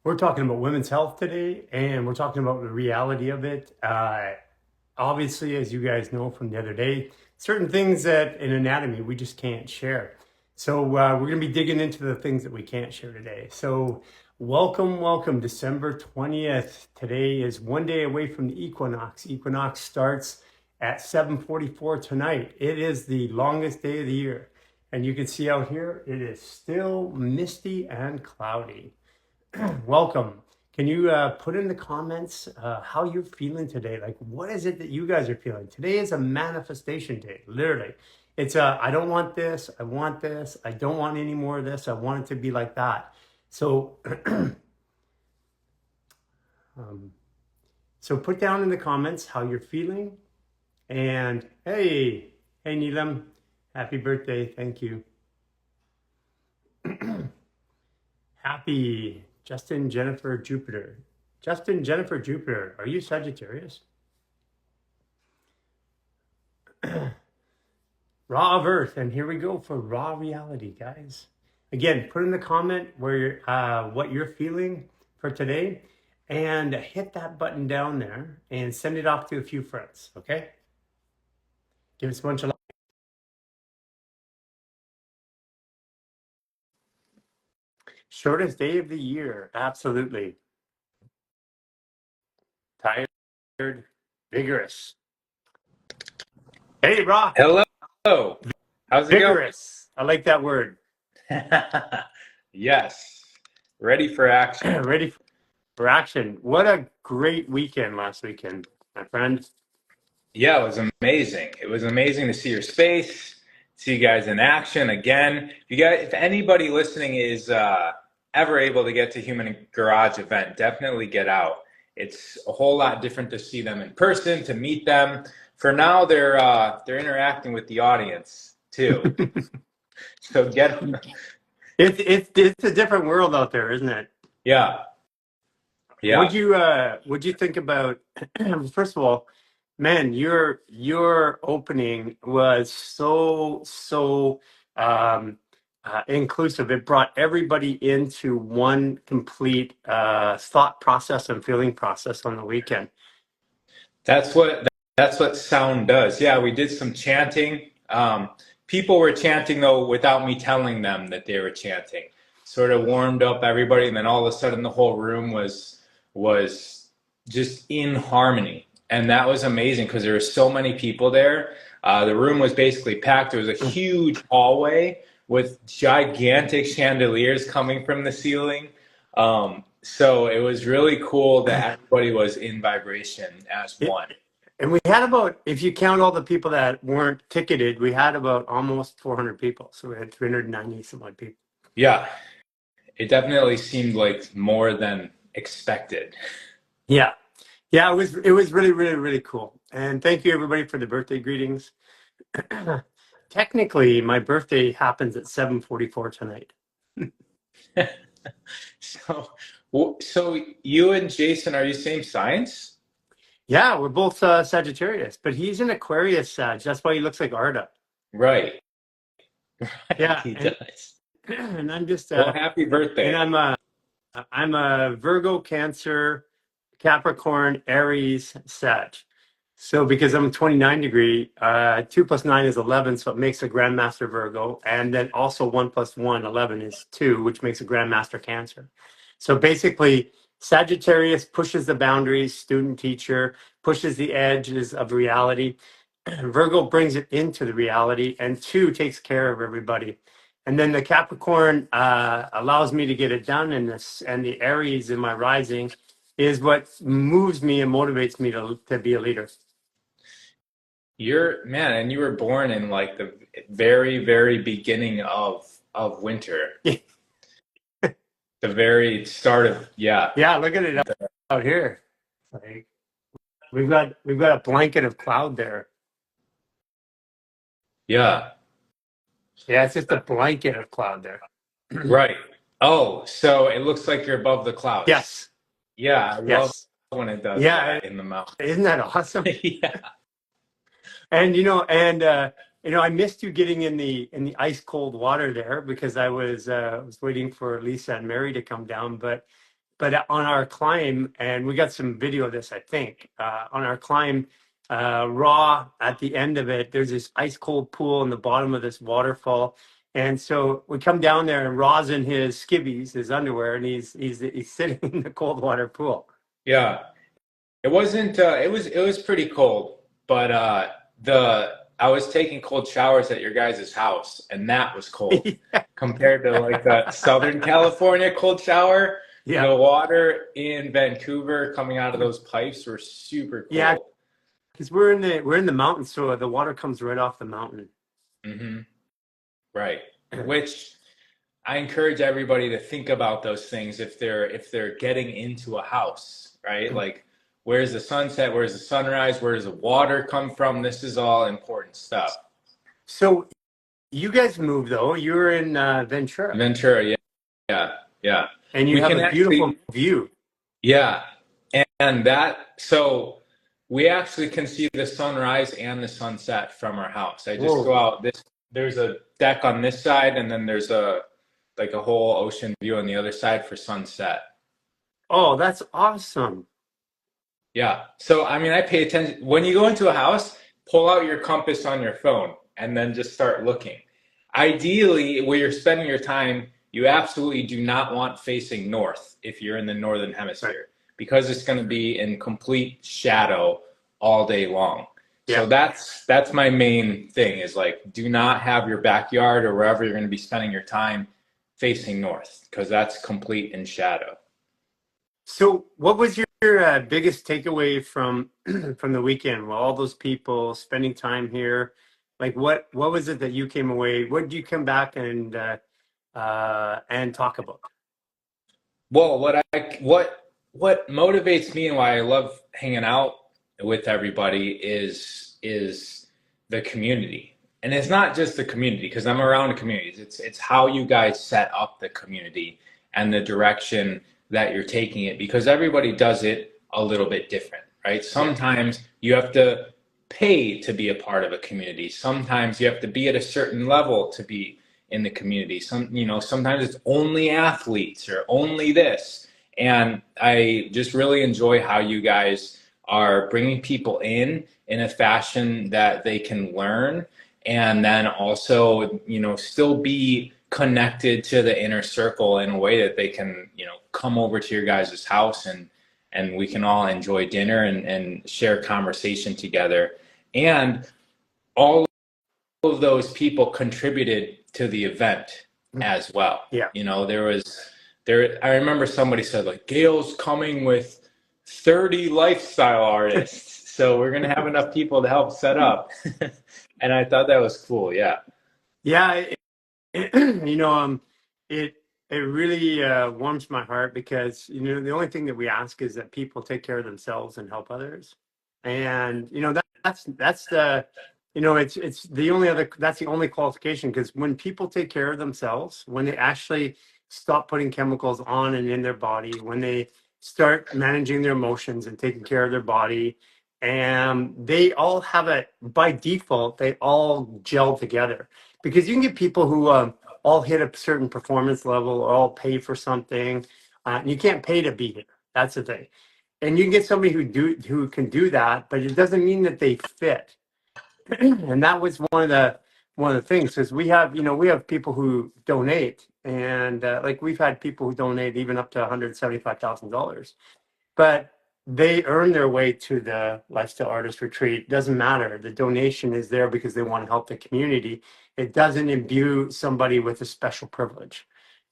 We're talking about women's health today, and we're talking about the reality of it. Obviously, as you guys know from the other day, certain things that in anatomy we just can't share. So we're going to be digging into the things that we can't share today. So welcome, December 20th. Today is one day away from the equinox. Equinox starts at 7:44 tonight. It is the longest day of the year. And you can see out here, it is still misty and cloudy. Welcome. Can you put in the comments how you're feeling today? Like, what is it that you guys are feeling? Today is a manifestation day, literally. It's I don't want this. I want this. I don't want any more of this. I want it to be like that. So, um, so put down in the comments how you're feeling. And hey, Neelam, happy birthday. Thank you. Happy Justin Jennifer Jupiter. Justin Jennifer Jupiter, are you Sagittarius? Raw of Earth, and here we go for raw reality, guys. Again, put in the comment where what you're feeling for today, and hit that button down there and send it off to a few friends. Okay? Give us a bunch of love. Shortest day of the year, absolutely. Tired, vigorous. Hey, Raw, Hello. How's it going? vigorous. I like that word. Yes. Ready for action. Ready for action. What a great weekend last weekend, my friend. Yeah, it was amazing. It was amazing to see your space, see you guys in action again. If anybody listening is ever able to get to Human Garage event, definitely get out. It's a whole lot different to see them in person, to meet them. For now, they're interacting with the audience too. So get It's a different world out there, isn't it? yeah. Yeah. What'd you think about first of all, man, your opening was so inclusive. It brought everybody into one complete thought process and feeling process on the weekend. That's what sound does. Yeah, we did some chanting. People were chanting though without me telling them that they were chanting. Sort of warmed up everybody, and then all of a sudden the whole room was just in harmony, and that was amazing because there were so many people there. The room was basically packed. There was a huge hallway with gigantic chandeliers coming from the ceiling. So it was really cool that everybody was in vibration as one. And we had about, if you count all the people that weren't ticketed, we had about almost 400 people. So we had 390 some odd people. Yeah, it definitely seemed like more than expected. Yeah. Yeah, it was really cool. And thank you everybody for the birthday greetings. Technically, my birthday happens at 7:44 tonight. So, so you and Jason, are you same signs? Yeah, we're both Sagittarius, but he's an Aquarius Sag. That's why he looks like Arda. Right, right, Yeah, he does. and I'm just Well, happy and birthday. I'm a Virgo, Cancer, Capricorn, Aries, Sag. So because I'm 29 degree, 2 plus 9 is 11, so it makes a Grandmaster Virgo. And then also 1 plus 1, 11 is 2, which makes a Grandmaster Cancer. So basically, Sagittarius pushes the boundaries, student teacher, pushes the edges of reality. Virgo brings it into the reality, and 2 takes care of everybody. And then the Capricorn allows me to get it done, and the Aries in my rising is what moves me and motivates me to be a leader. You're man, and you were born in like the very, very beginning of winter. The very start of yeah. Yeah, look at it out here. Like we've got a blanket of cloud there. Yeah. Yeah, it's just a blanket of cloud there. Right. Oh, so it looks like you're above the clouds. Yes, Yeah, I love yes. when it does Yeah, that in the mountain. isn't that awesome? Yeah. And I missed you getting in the ice cold water there because I was waiting for Lisa and Mary to come down, but but on our climb, and we got some video of this, I think, on our climb, raw at the end of it, there's this ice cold pool in the bottom of this waterfall. And so we come down there and Raw's in his skivvies, his underwear, and he's sitting in the cold water pool. Yeah. It wasn't it was pretty cold, but the I was taking cold showers at your guys' house, and that was cold Yeah. compared to like the Southern California cold shower. Yeah. The water in Vancouver coming out of those pipes were super Yeah, cold. because we're in the mountains, so the water comes right off the mountain. Hmm. Right. Which I encourage everybody to think about those things if they're getting into a house, right? Like, where's the sunset? Where's the sunrise? Where does the water come from? This is all important stuff. So you guys moved though. You're in Ventura, Ventura, yeah, yeah, yeah. and you We have can a beautiful actually, view. yeah, and so we actually can see the sunrise and the sunset from our house. I just go Whoa. out this. There's a deck on this side, and then there's a like a whole ocean view on the other side for sunset. Oh, that's awesome. Yeah. So, I mean, I pay attention. When you go into a house, pull out your compass on your phone and then just start looking. Ideally, where you're spending your time, you absolutely do not want facing north if you're in the northern Right. hemisphere because it's going to be in complete shadow all day long. Yeah. So that's my main thing is like do not have your backyard or wherever you're going to be spending your time facing north because that's complete in shadow. So what was your biggest takeaway from from the weekend? Well, all those people spending time here, like what was it that you came away? What did you come back and talk about? Well, what motivates me and why I love hanging out with everybody is the community. And it's not just the community because I'm around communities. It's how you guys set up the community and the direction that you're taking it because everybody does it a little bit different, right? Yeah. Sometimes you have to pay to be a part of a community. Sometimes you have to be at a certain level to be in the community. Sometimes it's only athletes or only this. And I just really enjoy how you guys are bringing people in a fashion that they can learn and then also, still be connected to the inner circle in a way that they can, come over to your guys' house and we can all enjoy dinner and share conversation together. And all of those people contributed to the event as well. Yeah. I remember somebody said like Gail's coming with 30 lifestyle artists. So we're going to have enough people to help set up. And I thought that was cool. Yeah. Yeah, it it really warms my heart because the only thing that we ask is that people take care of themselves and help others, and that's the it's the only other that's the only qualification because when people take care of themselves, when they actually stop putting chemicals on and in their body, when they start managing their emotions and taking care of their body, and they all have it by default, they all gel together because you can get people who all hit a certain performance level or all pay for something. And you can't pay to be here. That's the thing. And you can get somebody who can do that, but it doesn't mean that they fit. And that was one of the things because we have people who donate, and like we've had people who donate even up to $175,000, but they earn their way to the lifestyle artist retreat. Doesn't matter. The donation is there because they want to help the community. It doesn't imbue somebody with a special privilege.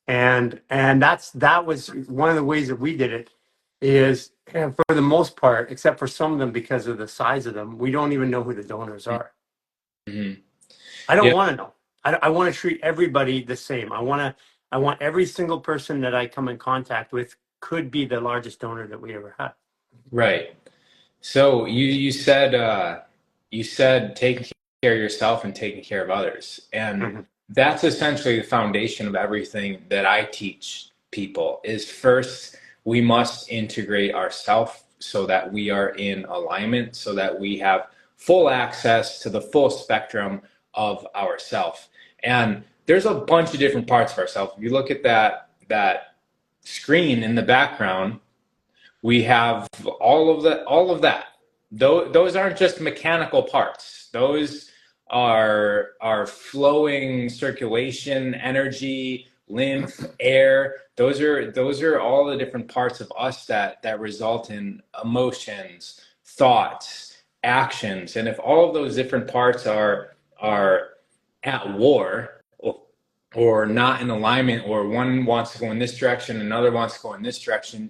And that was one of the ways that we did it is and for the most part, except for some of them because of the size of them, we don't even know who the donors are. Mm-hmm. I don't Yeah. want to know. I want to treat everybody the same. I want every single person that I come in contact with could be the largest donor that we ever had. Right. So you said taking care of yourself and taking care of others. And Mhm. that's essentially the foundation of everything that I teach people is first we must integrate ourselves so that we are in alignment, so that we have full access to the full spectrum of ourself. And there's a bunch of different parts of ourselves. If you look at that screen in the background, we have all of that. Those aren't just mechanical parts. Those are flowing circulation, energy, lymph, air. Those are all the different parts of us that result in emotions, thoughts, actions. And if all of those different parts are at war, or not in alignment, or one wants to go in this direction, another wants to go in this direction,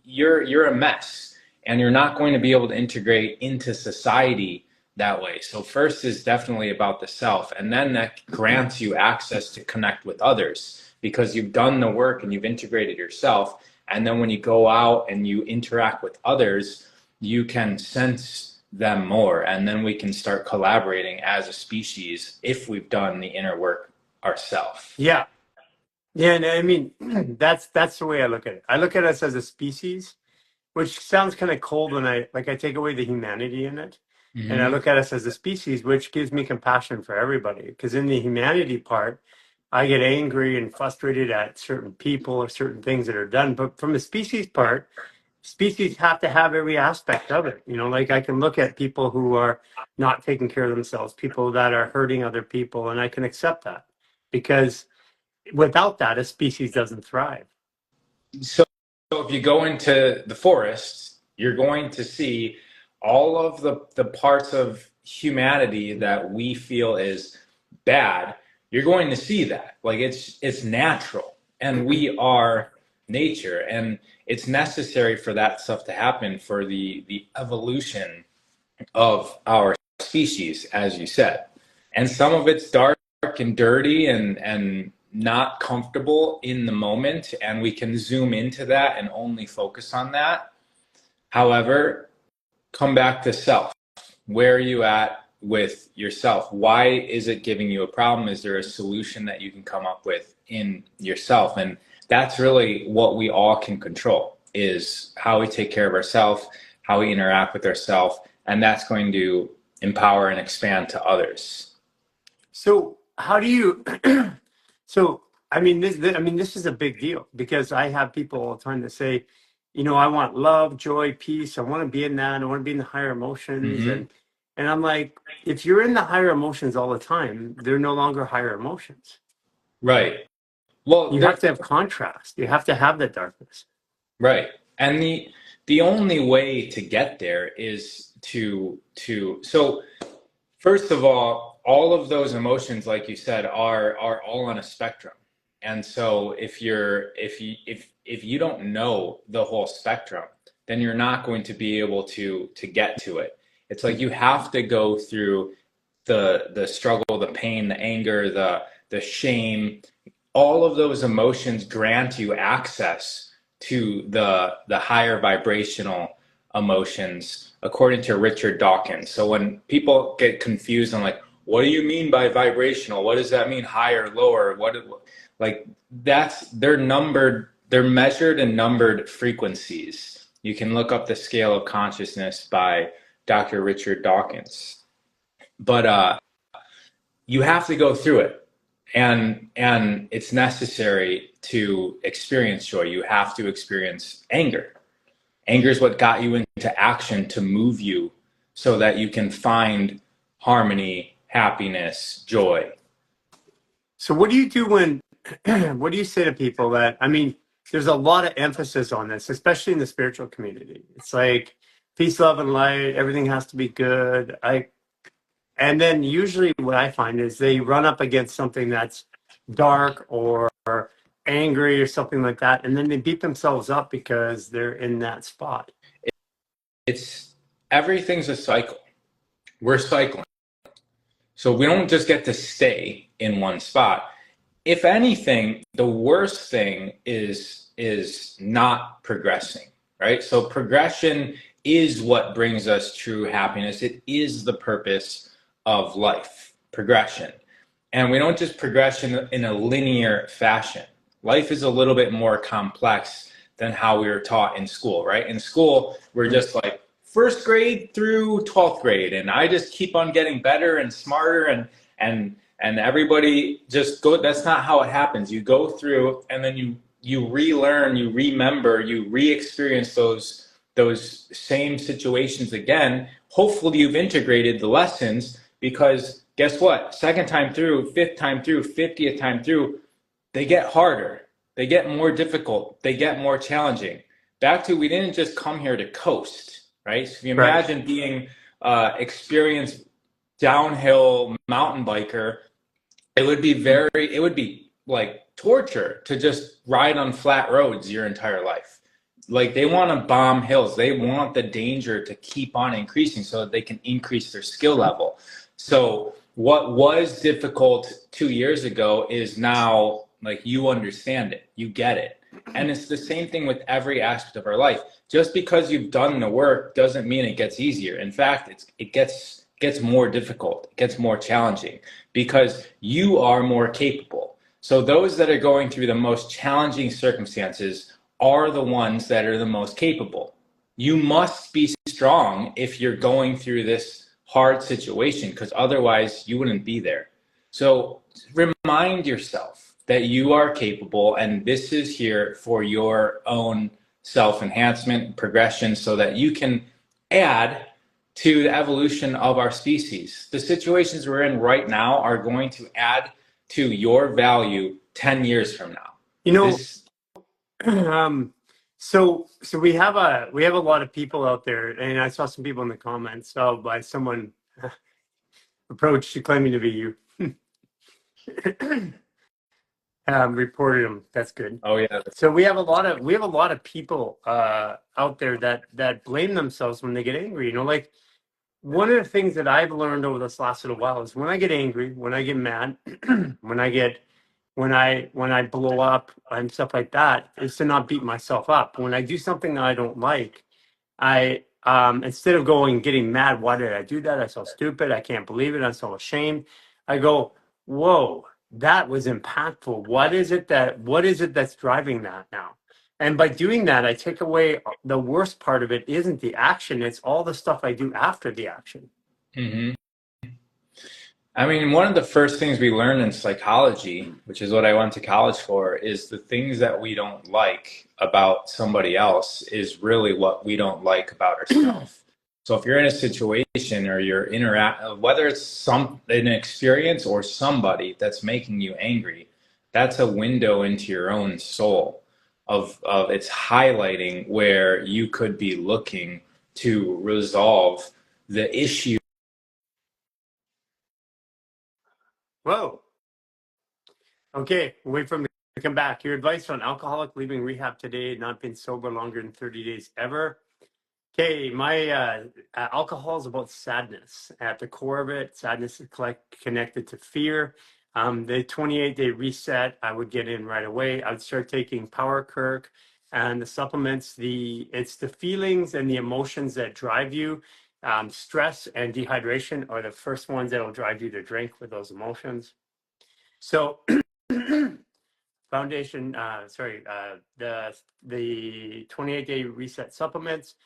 you're a mess, and you're not going to be able to integrate into society that way. So first is definitely about the self, and then that grants you access to connect with others because you've done the work and you've integrated yourself. And then when you go out and you interact with others, you can sense them more, and then we can start collaborating as a species if we've done the inner work ourselves. Yeah. Yeah, and I mean, that's the way I look at it. I look at us as a species, which sounds kind of cold when I take away the humanity in it. And I Mm-hmm. look at us as a species, which gives me compassion for everybody. Because in the humanity part, I get angry and frustrated at certain people or certain things that are done. But from a species part, species have to have every aspect of it. You know, like I can look at people who are not taking care of themselves, people that are hurting other people, and I can accept that because without that, a species doesn't thrive. So if you go into the forest, you're going to see all of the parts of humanity that we feel is bad. You're going to see that. Like it's natural, and we are nature, and it's necessary for that stuff to happen for the evolution of our species, as you said. And some of it's dark and dirty and not comfortable in the moment, and we can zoom into that and only focus on that. However, come back to self. Where are you at with yourself? Why is it giving you a problem? Is there a solution that you can come up with in yourself? And that's really what we all can control, is how we take care of ourselves, how we interact with ourselves, and that's going to empower and expand to others. So how do you? So this is a big deal because I have people all the time that say, you know, I want love, joy, peace. I want to be in that. I want to be in the higher emotions, Mm-hmm. and I'm like, if you're in the higher emotions all the time, they're no longer higher emotions. Right. Well, You have to have contrast. You have to have the darkness. right. And the only way to get there is to so first of all of those emotions, like you said, are all on a spectrum. And so if you don't know the whole spectrum, then you're not going to be able to get to it. It's like you have to go through the struggle, the pain, the anger, the shame. All of those emotions grant you access to the higher vibrational emotions, according to Richard Dawkins. So when people get confused on like, what do you mean by vibrational? What does that mean? Higher, lower? Like they're numbered, they're measured and numbered frequencies. You can look up the scale of consciousness by Dr. Richard Dawkins. But you have to go through it, and it's necessary to experience joy. You have to experience anger. Anger is what got you into action to move you so that you can find harmony, happiness, joy. So what do you do when? What do you say to people that? I mean, there's a lot of emphasis on this, especially in the spiritual community. It's like peace, love, and light. Everything has to be good. And then usually what I find is they run up against something that's dark or angry or something like that, and then they beat themselves up because they're in that spot. It's everything's a cycle. We're cycling. So we don't just get to stay in one spot. If anything, the worst thing is not progressing, right? So progression is what brings us true happiness. It is the purpose of life, progression. And we don't just progress in a linear fashion. Life is a little bit more complex than how we were taught in school, right? In school, we're just like first grade through 12th grade, and I just keep on getting better and smarter, and everybody just go. That's not how it happens. You go through, and then you relearn, you remember, you re-experience those same situations again. Hopefully you've integrated the lessons, because guess what? Second time through, fifth time through, 50th time through, they get harder. They get more difficult. They get more challenging. Back to, we didn't just come here to coast, right? So if you Right. imagine being experienced downhill mountain biker, it would be like torture to just ride on flat roads your entire life. Like, they want to bomb hills. They want the danger to keep on increasing so that they can increase their skill level. So what was difficult 2 years ago is now, like, you understand it, you get it. And it's the same thing with every aspect of our life. Just because you've done the work doesn't mean it gets easier. In fact, it gets more difficult, it gets more challenging, because you are more capable. So those that are going through the most challenging circumstances are the ones that are the most capable. You must be strong if you're going through this hard situation, because otherwise you wouldn't be there. So remind yourself that you are capable, and this is here for your own self-enhancement, progression, so that you can add to the evolution of our species. The situations we're in right now are going to add to your value 10 years from now. You know, This, so we have a lot of people out there, and I saw some people in the comments by someone approached claiming to be you. Reported them. That's good. oh yeah. So we have a lot of people out there that blame themselves when they get angry. You know, like, one of the things that I've learned over this last little while is when I get angry, when I get mad, when I blow up and stuff like that, is to not beat myself up. When I do something that I don't like, I instead of getting mad, why did I do that? I so stupid. I can't believe it. I'm so ashamed. I go, whoa, that was impactful. What is it that's driving that now? And by doing that, I take away the worst part of it isn't the action, it's all the stuff I do after the action. Mm-hmm. I mean, one of the first things we learn in psychology, which is what I went to college for, is the things that we don't like about somebody else is really what we don't like about ourselves. So if you're in a situation, or you're whether it's an experience or somebody that's making you angry, that's a window into your own soul of it's highlighting where you could be looking to resolve the issue. Whoa. Okay, wait for me to come back. Your advice on alcoholic leaving rehab today, not been sober longer than 30 days ever. Okay, my alcohol is about sadness. At the core of it, sadness is connected to fear. The 28-day reset, I would get in right away. I would start taking Power Kirk and the supplements. It's the feelings and the emotions that drive you. Stress and dehydration are the first ones that will drive you to drink with those emotions. So foundation, the 28-day reset supplements,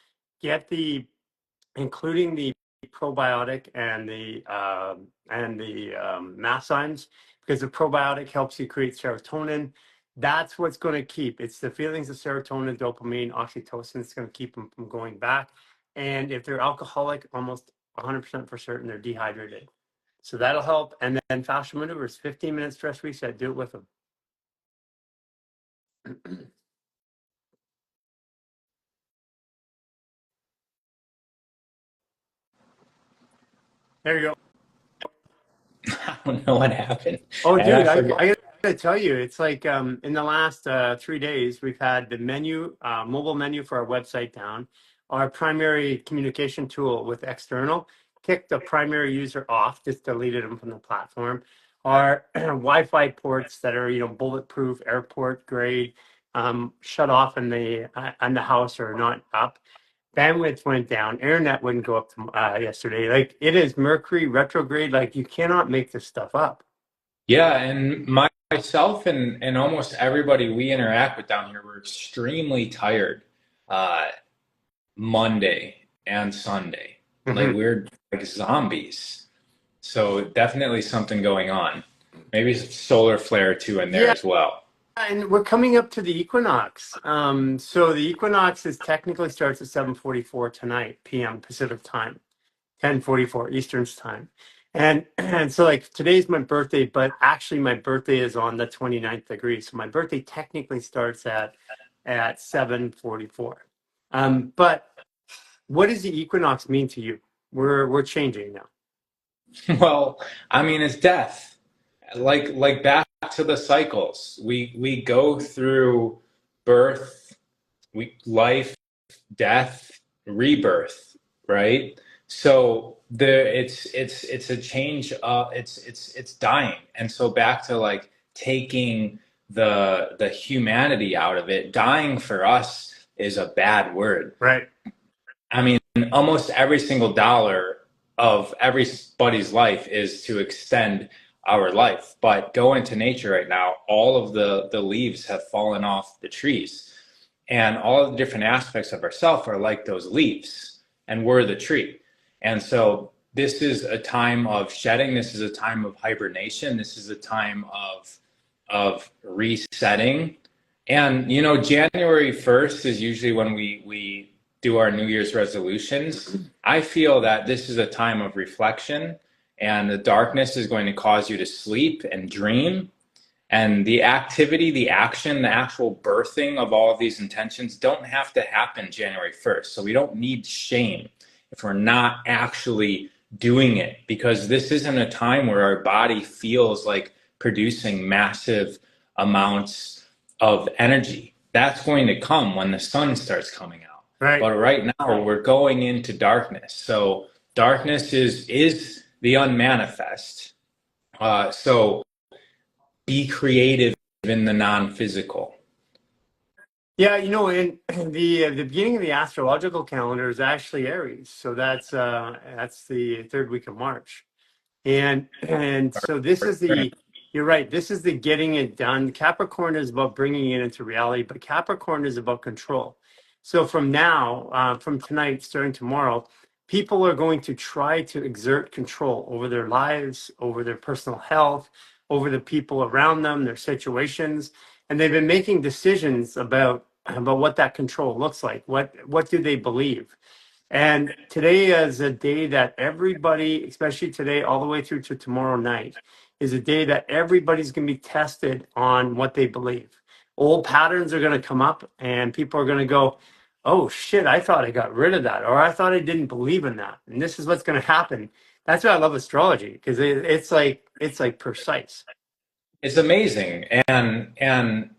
including the probiotic and the masszymes, because the probiotic helps you create serotonin. That's what's going to keep. It's the feelings of serotonin, dopamine, oxytocin. It's going to keep them from going back. And if they're alcoholic, almost 100% for certain, they're dehydrated. So that'll help. And then fascia maneuvers, 15-minute stress reset. Do it with them. There you go. I don't know what happened. Oh, And dude, I forget. I gotta tell you, it's like in the last 3 days, we've had the mobile menu for our website down. Our primary communication tool with external kicked the primary user off, just deleted them from the platform. Our Wi-Fi ports that are bulletproof, airport grade, shut off in the house or not up. Bandwidth went down. Internet wouldn't go up yesterday. Like, it is Mercury retrograde. Like, you cannot make this stuff up. Yeah, and myself and almost everybody we interact with down here were extremely tired Monday and Sunday. Like, we're like zombies. So definitely something going on. Maybe solar flare too in there Yeah, as well. and we're coming up to the equinox. So the equinox is technically starts at 7:44 tonight, p.m. Pacific time, 10:44 Eastern time. And so like today's my birthday, but actually my birthday is on the 29th degree. So my birthday technically starts at 7:44. But what does the equinox mean to you? We're changing now. Well, I mean, it's death. Like back to the cycles. We go through birth, life, death, rebirth, right? So it's a change. It's dying, and so back to like taking the humanity out of it. Dying for us is a bad word. Right. I mean, almost every single dollar of everybody's life is to extend our life. But go into nature right now, all of the leaves have fallen off the trees. And all of the different aspects of ourself are like those leaves, and we're the tree. And so this is a time of shedding. This is a time of hibernation. This is a time of resetting. And, you know, January 1st is usually when we do our New Year's resolutions. I feel that this is a time of reflection, and the darkness is going to cause you to sleep and dream. And the activity, the action, the actual birthing of all of these intentions don't have to happen January 1st. So we don't need shame if we're not actually doing it, because this isn't a time where our body feels like producing massive amounts of energy. That's going to come when the sun starts coming out. Right. But right now we're going into darkness. So darkness is the unmanifest. So be creative in the non-physical. Yeah, you know, in the beginning of the astrological calendar is actually Aries, so that's the third week of March, and so this is the you're right. This is the getting it done. Capricorn is about bringing it into reality, but Capricorn is about control. So from now, from tonight, starting tomorrow, people are going to try to exert control over their lives, over their personal health, over the people around them, their situations, and they've been making decisions about what that control looks like. What do they believe? And today is a day that everybody, especially today, all the way through to tomorrow night, is a day that everybody's going to be tested on what they believe. Old patterns are going to come up, and people are going to go, "Oh shit! I thought I got rid of that, or I thought I didn't believe in that." And this is what's going to happen. That's why I love astrology, because it's like precise. It's amazing. And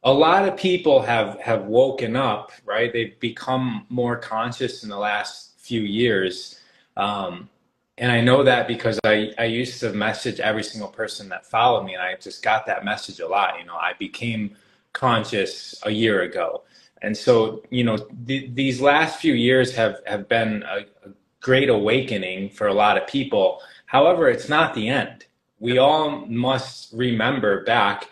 a lot of people have woken up, right? They've become more conscious in the last few years. And I know that because I used to message every single person that followed me, and I just got that message a lot. You know, I became conscious a year ago. And so, you know, these last few years have been a great awakening for a lot of people. However, it's not the end. We all must remember back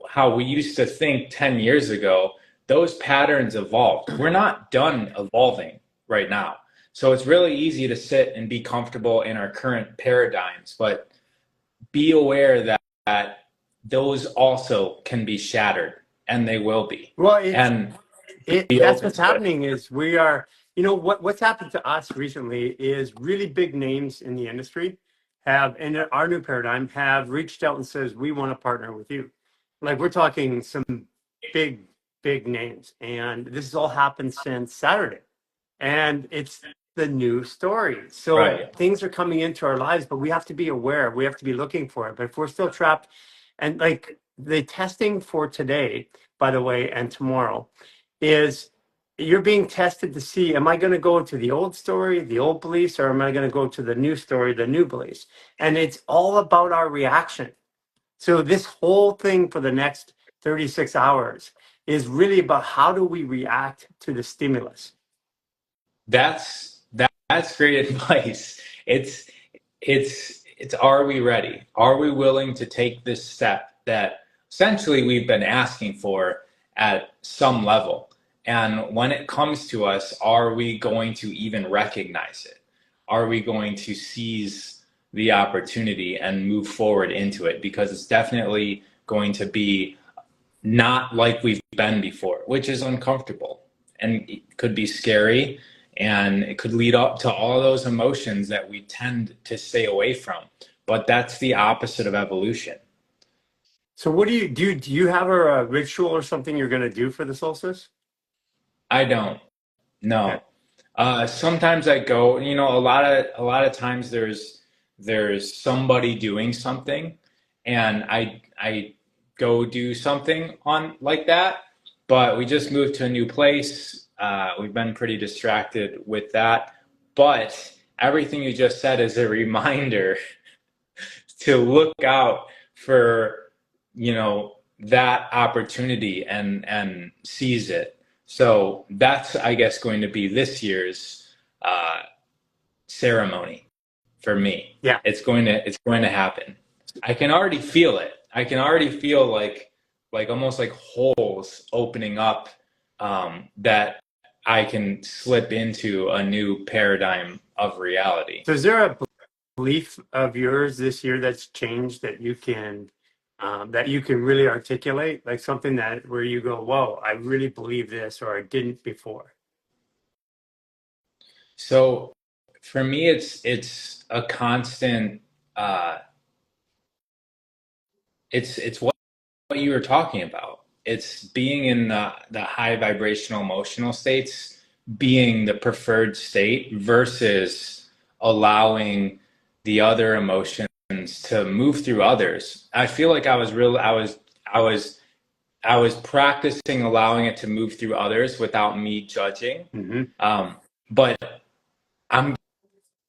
how we used to think 10 years ago. Those patterns evolved. We're not done evolving right now. So it's really easy to sit and be comfortable in our current paradigms, but be aware that those also can be shattered, and they will be. Well, And be that's open what's to it. happening is we are, you know, what's happened to us recently is really big names in the industry have, in our new paradigm, have reached out and says, we want to partner with you. Like we're talking some big, big names. And this has all happened since Saturday. And it's the new story. So Right. things are coming into our lives, but we have to be aware. We have to be looking for it. But if we're still trapped, and like the testing for today, by the way, and tomorrow, is you're being tested to see, am I going to go to the old story, the old beliefs, or am I going to go to the new story, the new beliefs? And it's all about our reaction. So this whole thing for the next 36 hours is really about how do we react to the stimulus. That's great advice. It's are we ready? Are we willing to take this step that essentially we've been asking for at some level? And when it comes to us, are we going to even recognize it? Are we going to seize the opportunity and move forward into it? Because it's definitely going to be not like we've been before, which is uncomfortable and it could be scary, and it could lead up to all those emotions that we tend to stay away from. But that's the opposite of evolution. So what do you do? Do you have a ritual or something you're going to do for the solstice? I don't. Okay. No. Sometimes I go, a lot of times there's somebody doing something, and I go do something on like that. But we just moved to a new place. We've been pretty distracted with that. But everything you just said is a reminder to look out for, that opportunity and seize it. So that's, I guess, going to be this year's uh, ceremony for me. Yeah. It's going to happen. I can already feel it. I can already feel like almost like holes opening up, that I can slip into a new paradigm of reality. So is there a belief of yours this year that's changed that you can really articulate, like something that where you go, whoa, I really believe this, or I didn't before? So for me, it's a constant. Uh, it's what you were talking about. It's being in the high vibrational emotional states, being the preferred state versus allowing the other emotions to move through others. I feel like I was practicing allowing it to move through others without me judging. Hmm. But I'm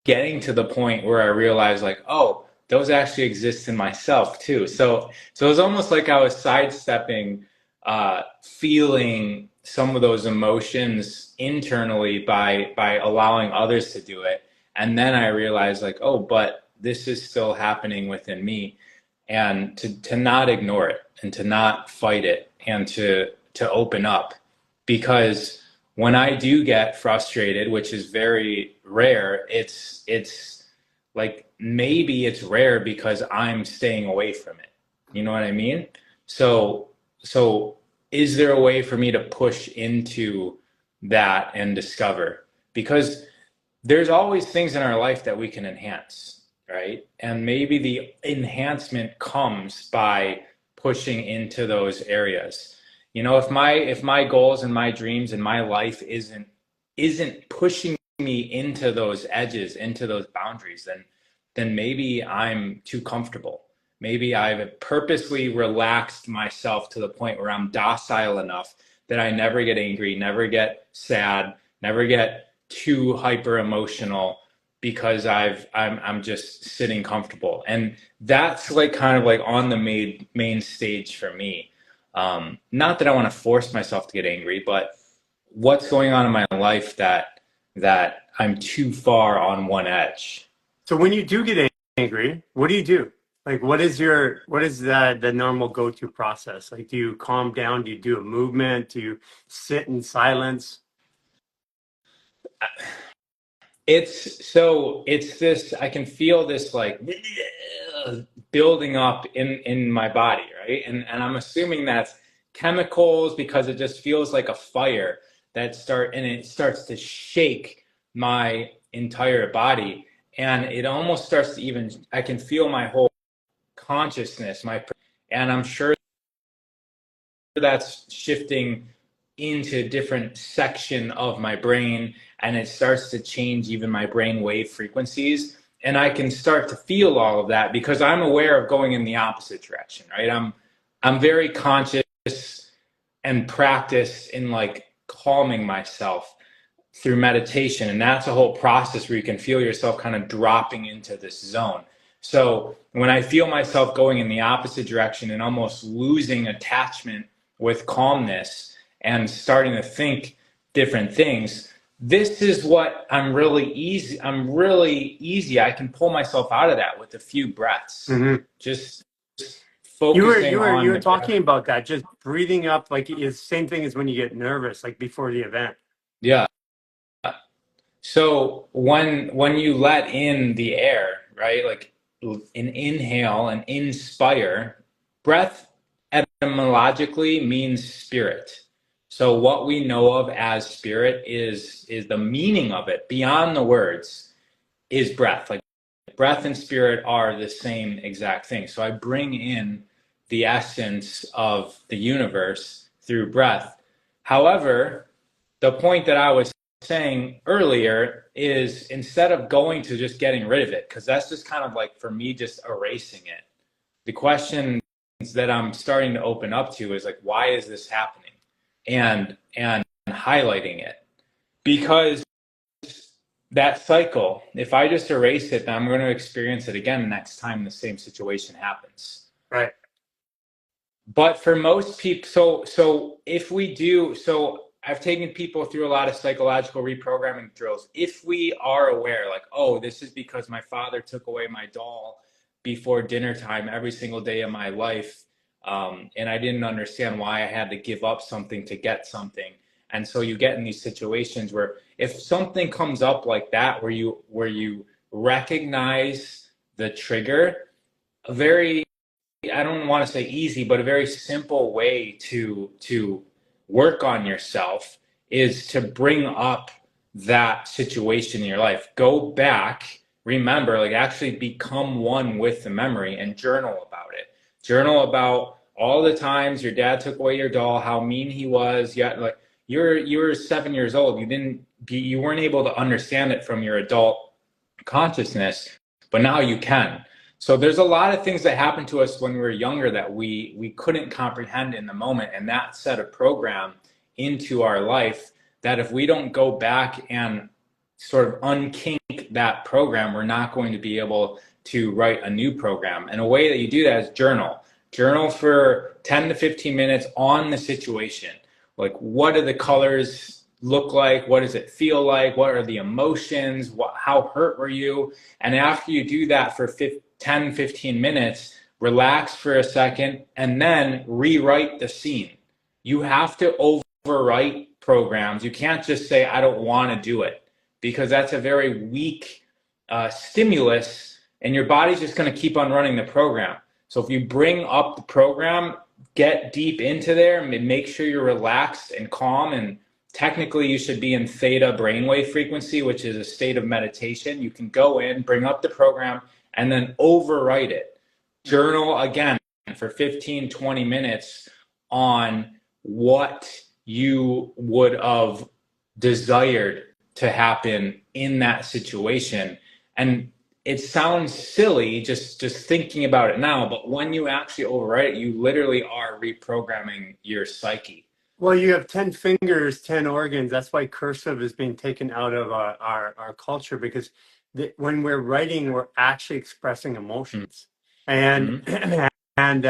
getting to the point where I realized like, oh, those actually exist in myself too. So it was almost like I was sidestepping, feeling some of those emotions internally by allowing others to do it. And then I realized like, oh, but this is still happening within me, and to not ignore it and to not fight it, and to open up. Because when I do get frustrated, which is very rare, it's like maybe it's rare because I'm staying away from it. You know what I mean? So is there a way for me to push into that and discover? Because there's always things in our life that we can enhance, right? And maybe the enhancement comes by pushing into those areas. If my goals and my dreams and my life isn't pushing me into those edges, into those boundaries, then maybe I'm too comfortable. Maybe I've purposely relaxed myself to the point where I'm docile enough that I never get angry, never get sad, never get too hyper emotional, because I'm just sitting comfortable. And that's like kind of like on the main stage for me. Not that I want to force myself to get angry, but what's going on in my life that I'm too far on one edge. So when you do get angry, what do you do? Like, what is the normal go-to process? Like, do you calm down? Do you do a movement? Do you sit in silence? It's this, I can feel this like building up in my body, right? And I'm assuming that's chemicals, because it just feels like a fire and it starts to shake my entire body. And it almost starts to even, I can feel my whole consciousness, and I'm sure that's shifting into a different section of my brain, and it starts to change even my brain wave frequencies, and I can start to feel all of that because I'm aware of going in the opposite direction, right? I'm very conscious and practiced in like calming myself through meditation, and that's a whole process where you can feel yourself kind of dropping into this zone. So when I feel myself going in the opposite direction and almost losing attachment with calmness and starting to think different things, this is what I'm really easy. I can pull myself out of that with a few breaths. Hmm. Just You were focusing you were you on were the breath. talking about that, just breathing up, like it's the same thing as when you get nervous, like before the event. Yeah. So when you let in the air, right? Like an inhale and inspire, breath etymologically means spirit. So what we know of as spirit is the meaning of it beyond the words is breath. Like breath and spirit are the same exact thing. So I bring in the essence of the universe through breath. However, the point that I was saying earlier is instead of going to just getting rid of it, because that's just kind of like for me just erasing it. The questions that I'm starting to open up to is like, why is this happening? And highlighting it. Because that cycle, if I just erase it, then I'm going to experience it again next time the same situation happens. Right. But for most people, so if we do, so I've taken people through a lot of psychological reprogramming drills. If we are aware, like, oh, this is because my father took away my doll before dinner time every single day of my life, and I didn't understand why I had to give up something to get something. And so you get in these situations where if something comes up like that, where you recognize the trigger, a very, I don't want to say easy, but a very simple way to work on yourself is to bring up that situation in your life. Go back, remember, like actually become one with the memory and journal about it. Journal about all the times your dad took away your doll, how mean he was. Yeah, like you were 7 years old. You weren't able to understand it from your adult consciousness, but now you can. So there's a lot of things that happened to us when we were younger that we couldn't comprehend in the moment, and that set a program into our life that if we don't go back and sort of unkink that program, we're not going to be able to write a new program. And a way that you do that is journal. Journal for 10 to 15 minutes on the situation. Like, what do the colors look like? What does it feel like? What are the emotions? How hurt were you? And after you do that for 10, 15 minutes, relax for a second, and then rewrite the scene. You have to overwrite programs. You can't just say, I don't want to do it, because that's a very weak stimulus, and your body's just going to keep on running the program. So if you bring up the program, get deep into there, and make sure you're relaxed and calm, and technically you should be in theta brainwave frequency, which is a state of meditation. You can go in, bring up the program, and then overwrite it. Journal again for 15, 20 minutes on what you would have desired to happen in that situation. And it sounds silly just thinking about it now, but when you actually overwrite it, you literally are reprogramming your psyche. Well, you have 10 fingers, 10 organs. That's why cursive is being taken out of our culture, because when we're writing, we're actually expressing emotions. And and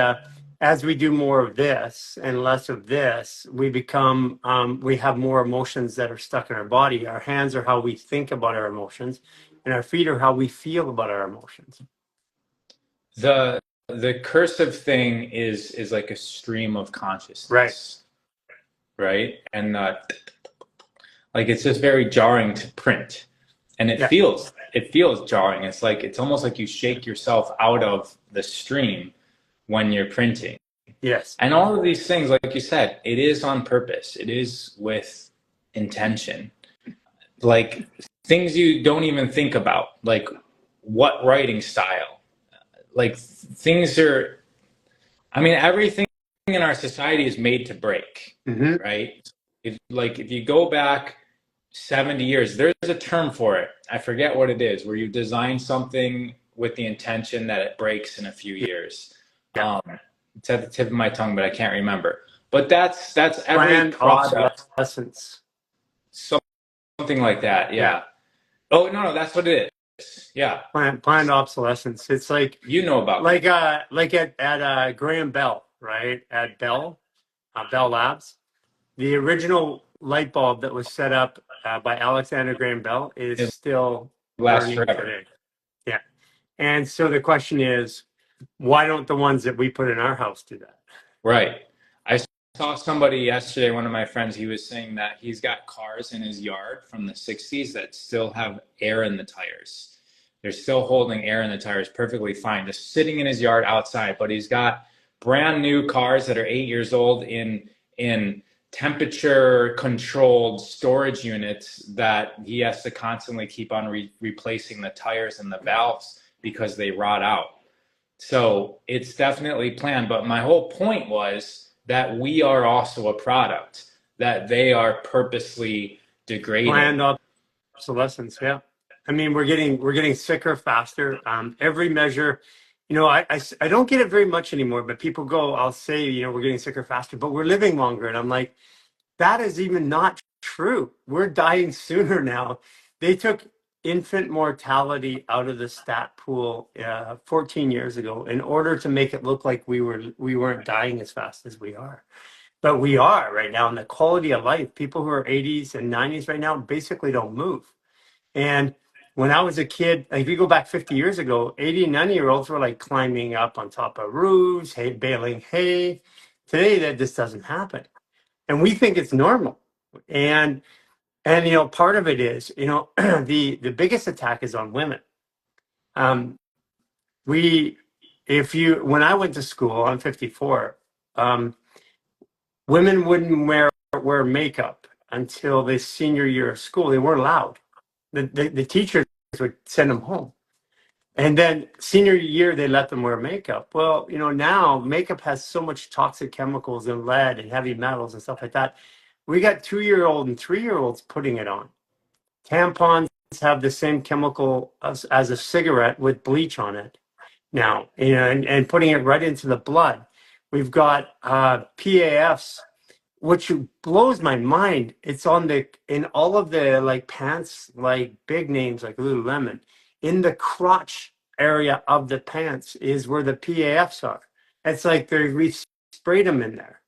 as we do more of this and less of this, we become, we have more emotions that are stuck in our body. Our hands are how we think about our emotions, and our feet are how we feel about our emotions. The cursive thing is like a stream of consciousness. Right. And like it's just very jarring to print, and it feels jarring. It's like it's almost like you shake yourself out of the stream when you're printing. Yes. And all of these things, like you said, it is on purpose. It is with intention. Like things you don't even think about, like what writing style, like things are, I mean, everything in our society is made to break, right? If you go back 70 years, there's a term for it. I forget what it is, where you design something with the intention that it breaks in a few years. It's at the tip of my tongue, but I can't remember. But that's every product. Obsolescence. Something like that, yeah. Oh, no, that's what it is. Yeah. Planned obsolescence. It's like, you know about like at Graham Bell, right? At Bell Labs. The original light bulb that was set up by Alexander Graham Bell is still burning today. Yeah. And so the question is, why don't the ones that we put in our house do that? Right. I saw somebody yesterday, one of my friends, he was saying that he's got cars in his yard from the 60s that still have air in the tires. They're still holding air in the tires perfectly fine, just sitting in his yard outside, but he's got brand new cars that are 8 years old in temperature controlled storage units that he has to constantly keep on replacing the tires and the valves because they rot out. So it's definitely planned. But my whole point was that we are also a product, that they are purposely degrading. Planned obsolescence. Yeah. I mean, we're getting sicker faster. Every measure, I don't get it very much anymore, but people go, I'll say, we're getting sicker faster, but we're living longer. And I'm like, that is even not true. We're dying sooner now. They took infant mortality out of the stat pool 14 years ago in order to make it look like we weren't dying as fast as we are. But we are right now, and the quality of life, people who are 80s and 90s right now basically don't move. And when I was a kid, like if you go back 50 years ago, 80 and 90-year-olds were like climbing up on top of roofs, hay, baling hay. Today, that just doesn't happen. And we think it's normal. And part of it is, the biggest attack is on women. We, when I went to school, I'm 54, women wouldn't wear makeup until the senior year of school. They weren't allowed. The teachers would send them home. And then senior year, they let them wear makeup. Well, now makeup has so much toxic chemicals and lead and heavy metals and stuff like that. We got 2-year-old and 3-year-olds putting it on. Tampons have the same chemical as a cigarette with bleach on it now, and putting it right into the blood. We've got PAFs, which blows my mind. It's in all of the like pants, like big names like Lululemon. In the crotch area of the pants is where the PAFs are. It's like we sprayed them in there.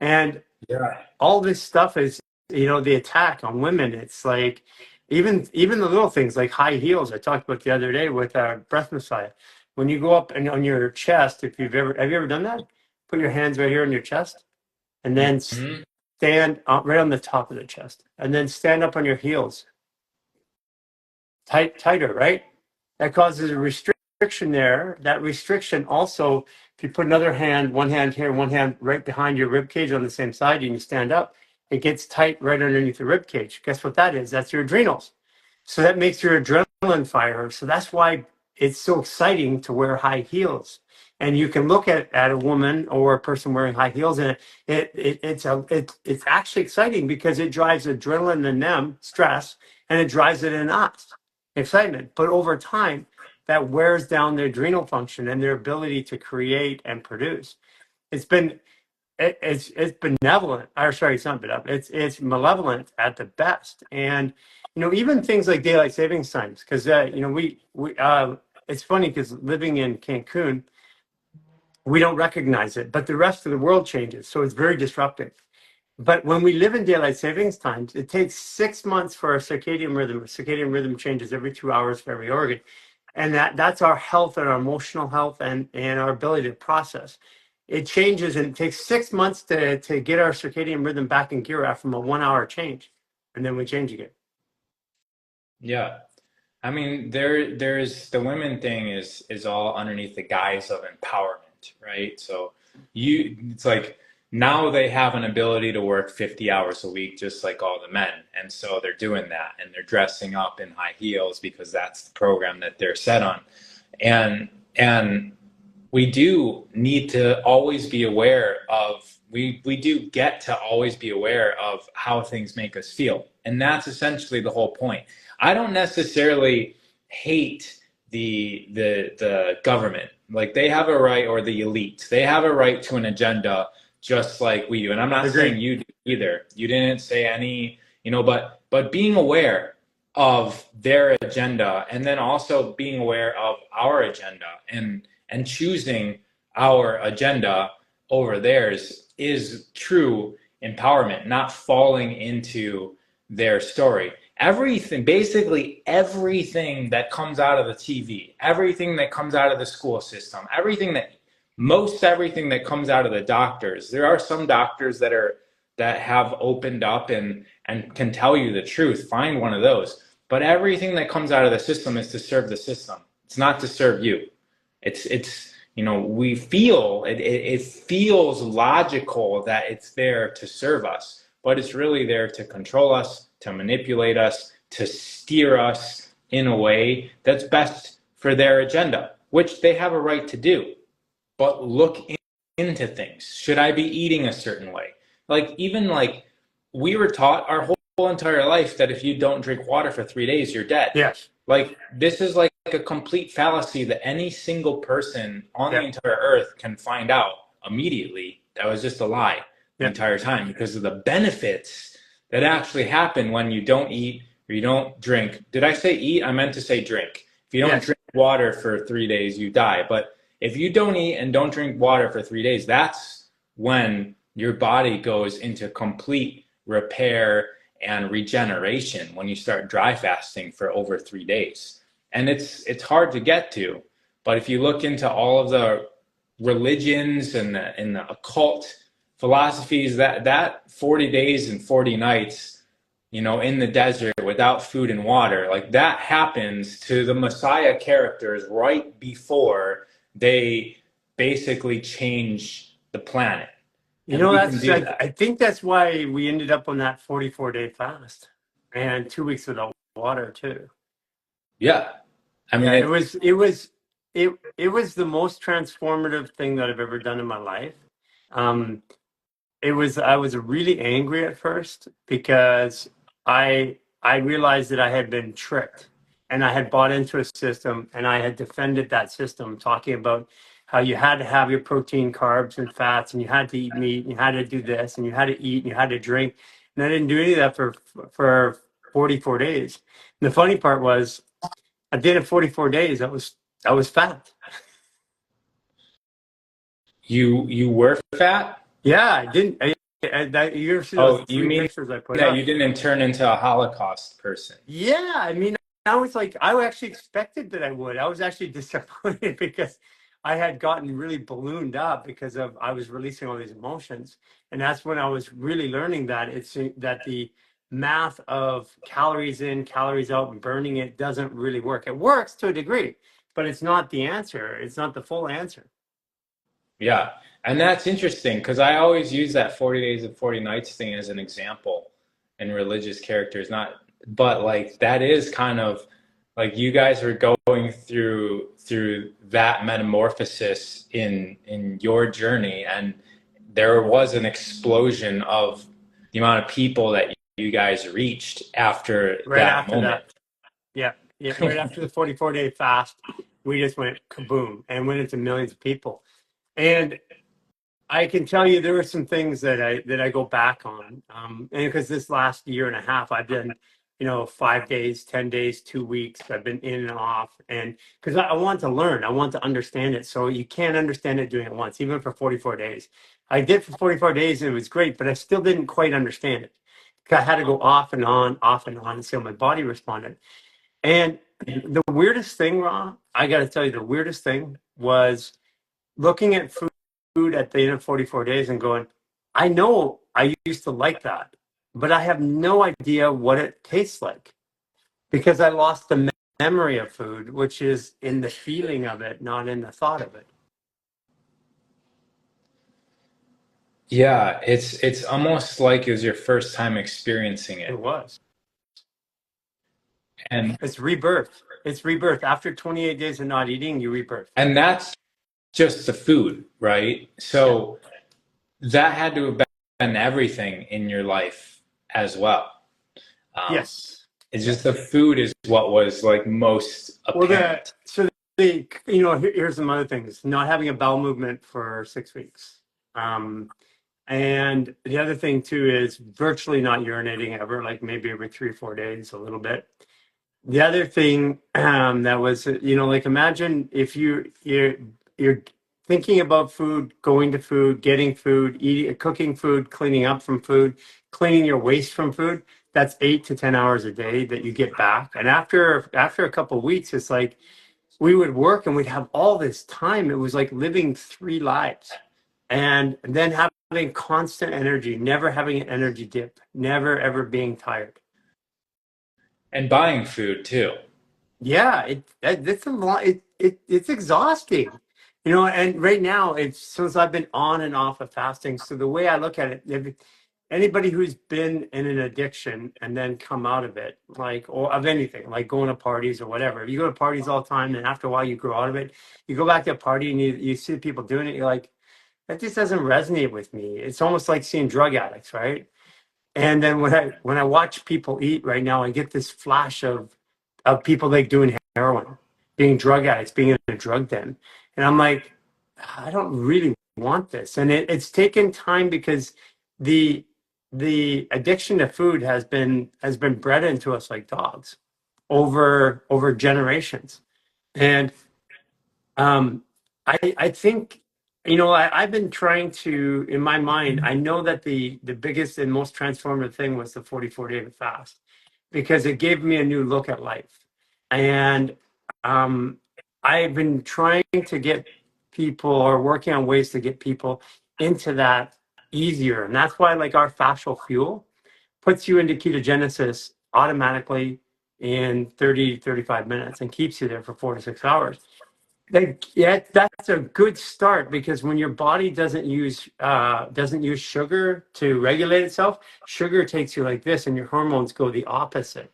And Yeah. all this stuff is, the attack on women. It's like even the little things like high heels I talked about the other day with our breath messiah. When you go up and on your chest, have you ever done that? Put your hands right here on your chest and then Mhm. stand right on the top of the chest and then stand up on your heels. Tighter, right? That causes a restriction there. That restriction also, if you put one hand here, one hand right behind your rib cage on the same side, and you stand up, it gets tight right underneath the rib cage. Guess what that is? That's your adrenals. So that makes your adrenaline fire. So that's why it's so exciting to wear high heels. And you can look at a woman or a person wearing high heels, and it's actually exciting because it drives adrenaline in them, stress, and it drives it in us, excitement. But over time, that wears down their adrenal function and their ability to create and produce. It's benevolent, or sorry, it's not benevolent. It's malevolent at the best. And even things like daylight savings times, because we it's funny because living in Cancun, we don't recognize it, but the rest of the world changes, so it's very disruptive. But when we live in daylight savings times, it takes 6 months for our circadian rhythm. Circadian rhythm changes every 2 hours for every organ. And that's our health and our emotional health and our ability to process. It changes, and it takes 6 months to get our circadian rhythm back in gear from a 1 hour change. And then we change again. Yeah. I mean, there's the women thing is all underneath the guise of empowerment, right? So it's like now they have an ability to work 50 hours a week, just like all the men. And so they're doing that and they're dressing up in high heels because that's the program that they're set on. And we do need to always be aware of, we do get to always be aware of how things make us feel. And that's essentially the whole point. I don't necessarily hate the government. Like they have a right, or the elite. They have a right to an agenda just like we do. And I'm not saying you do either. You didn't say any, but being aware of their agenda, and then also being aware of our agenda and choosing our agenda over theirs is true empowerment, not falling into their story. Basically everything that comes out of the TV, everything that comes out of the school system, everything that comes out of the doctors. There are some doctors that have opened up and can tell you the truth. Find one of those. But everything that comes out of the system is to serve the system. It's not to serve you. It's we feel it feels logical that it's there to serve us, but it's really there to control us, to manipulate us, to steer us in a way that's best for their agenda, which they have a right to do. But into things. Should I be eating a certain way? Like, even like, we were taught our whole entire life that if you don't drink water for 3 days, you're dead. Yes. Like, this is like a complete fallacy that any single person on the entire earth can find out immediately. That was just a lie the entire time, because of the benefits that actually happen when you don't eat or you don't drink. Did I say eat? I meant to say drink. If you don't drink water for 3 days, you die. But if you don't eat and don't drink water for 3 days, that's when your body goes into complete repair and regeneration, when you start dry fasting for over 3 days. And it's hard to get to. But if you look into all of the religions and the occult philosophies, that 40 days and 40 nights, in the desert without food and water, like, that happens to the Messiah characters right before they basically change the planet. I think that's why we ended up on that 44-day fast and 2 weeks without water too. Yeah. I mean, it was the most transformative thing that I've ever done in my life. I was really angry at first because I realized that I had been tricked and I had bought into a system and I had defended that system, talking about how you had to have your protein, carbs, and fats, and you had to eat meat, and you had to do this, and you had to eat, and you had to drink. And I didn't do any of that for 44 days. And the funny part was, at the end of 44 days, I was fat. You were fat? Yeah, I didn't. You see those pictures I put up? You didn't turn into a Holocaust person. Yeah, I mean, I was like, I actually expected that I would. I was actually disappointed because I had gotten really ballooned up because I was releasing all these emotions, and that's when I was really learning that that the math of calories in, calories out, and burning it doesn't really work. It works to a degree, but it's not the answer. It's not the full answer. Yeah. And that's interesting, because I always use that 40 days and 40 nights thing as an example in religious characters, but like, that is kind of like, you guys are going through that metamorphosis in your journey, and there was an explosion of the amount of people that you guys reached after that moment. Yeah, right after the 44-day fast, we just went kaboom and went into millions of people. And I can tell you there were some things that I go back on, and because this last year and a half I've done, 5 days, 10 days, 2 weeks. I've been in and off, and because I want to learn, I want to understand it. So you can't understand it doing it once, even for 44 days. I did for 44 days, and it was great, but I still didn't quite understand it. I had to go off and on, and see how my body responded. And the weirdest thing, Ra, I got to tell you, the weirdest thing was looking at food at the end of 44 days and going, I know I used to like that, but I have no idea what it tastes like because I lost the memory of food, which is in the feeling of it, not in the thought of it. Yeah, it's almost like it was your first time experiencing it. It was. And it's rebirth. It's rebirth. After 28 days of not eating, you rebirth. And that's just the food, right? So that had to have been everything in your life as well. Yes. It's just the food is what was like most apparent. Here's some other things. Not having a bowel movement for 6 weeks. And the other thing too is virtually not urinating ever, like maybe every 3 or 4 days, a little bit. The other thing that was, like, imagine if you're thinking about food, going to food, getting food, eating, cooking food, cleaning up from food, cleaning your waste from food. That's 8 to 10 hours a day that you get back. And after a couple of weeks, it's like we would work and we'd have all this time. It was like living 3 lives, and then having constant energy, never having an energy dip, never ever being tired. And buying food too. Yeah, it's a lot. It's exhausting. You know, and right now, it's since I've been on and off of fasting. So the way I look at it, if anybody who's been in an addiction and then come out of it, like, or of anything, like going to parties or whatever, if you go to parties all the time, and after a while you grow out of it, you go back to a party and you see people doing it, you're like, that just doesn't resonate with me. It's almost like seeing drug addicts, right? And then when I watch people eat right now, I get this flash of people like doing heroin, being drug addicts, being in a drug den, and I'm like, I don't really want this. And it's taken time because the the addiction to food has been bred into us like dogs over generations. And I think, I've been trying to, in my mind, I know that the biggest and most transformative thing was the 44-day fast because it gave me a new look at life. And um, I've been trying to get people or working on ways to get people into that easier. And that's why like our fascial fuel puts you into ketogenesis automatically in 30-35 minutes and keeps you there for 4 to 6 hours. Yeah, that's a good start because when your body doesn't use sugar to regulate itself, sugar takes you like this, and your hormones go the opposite.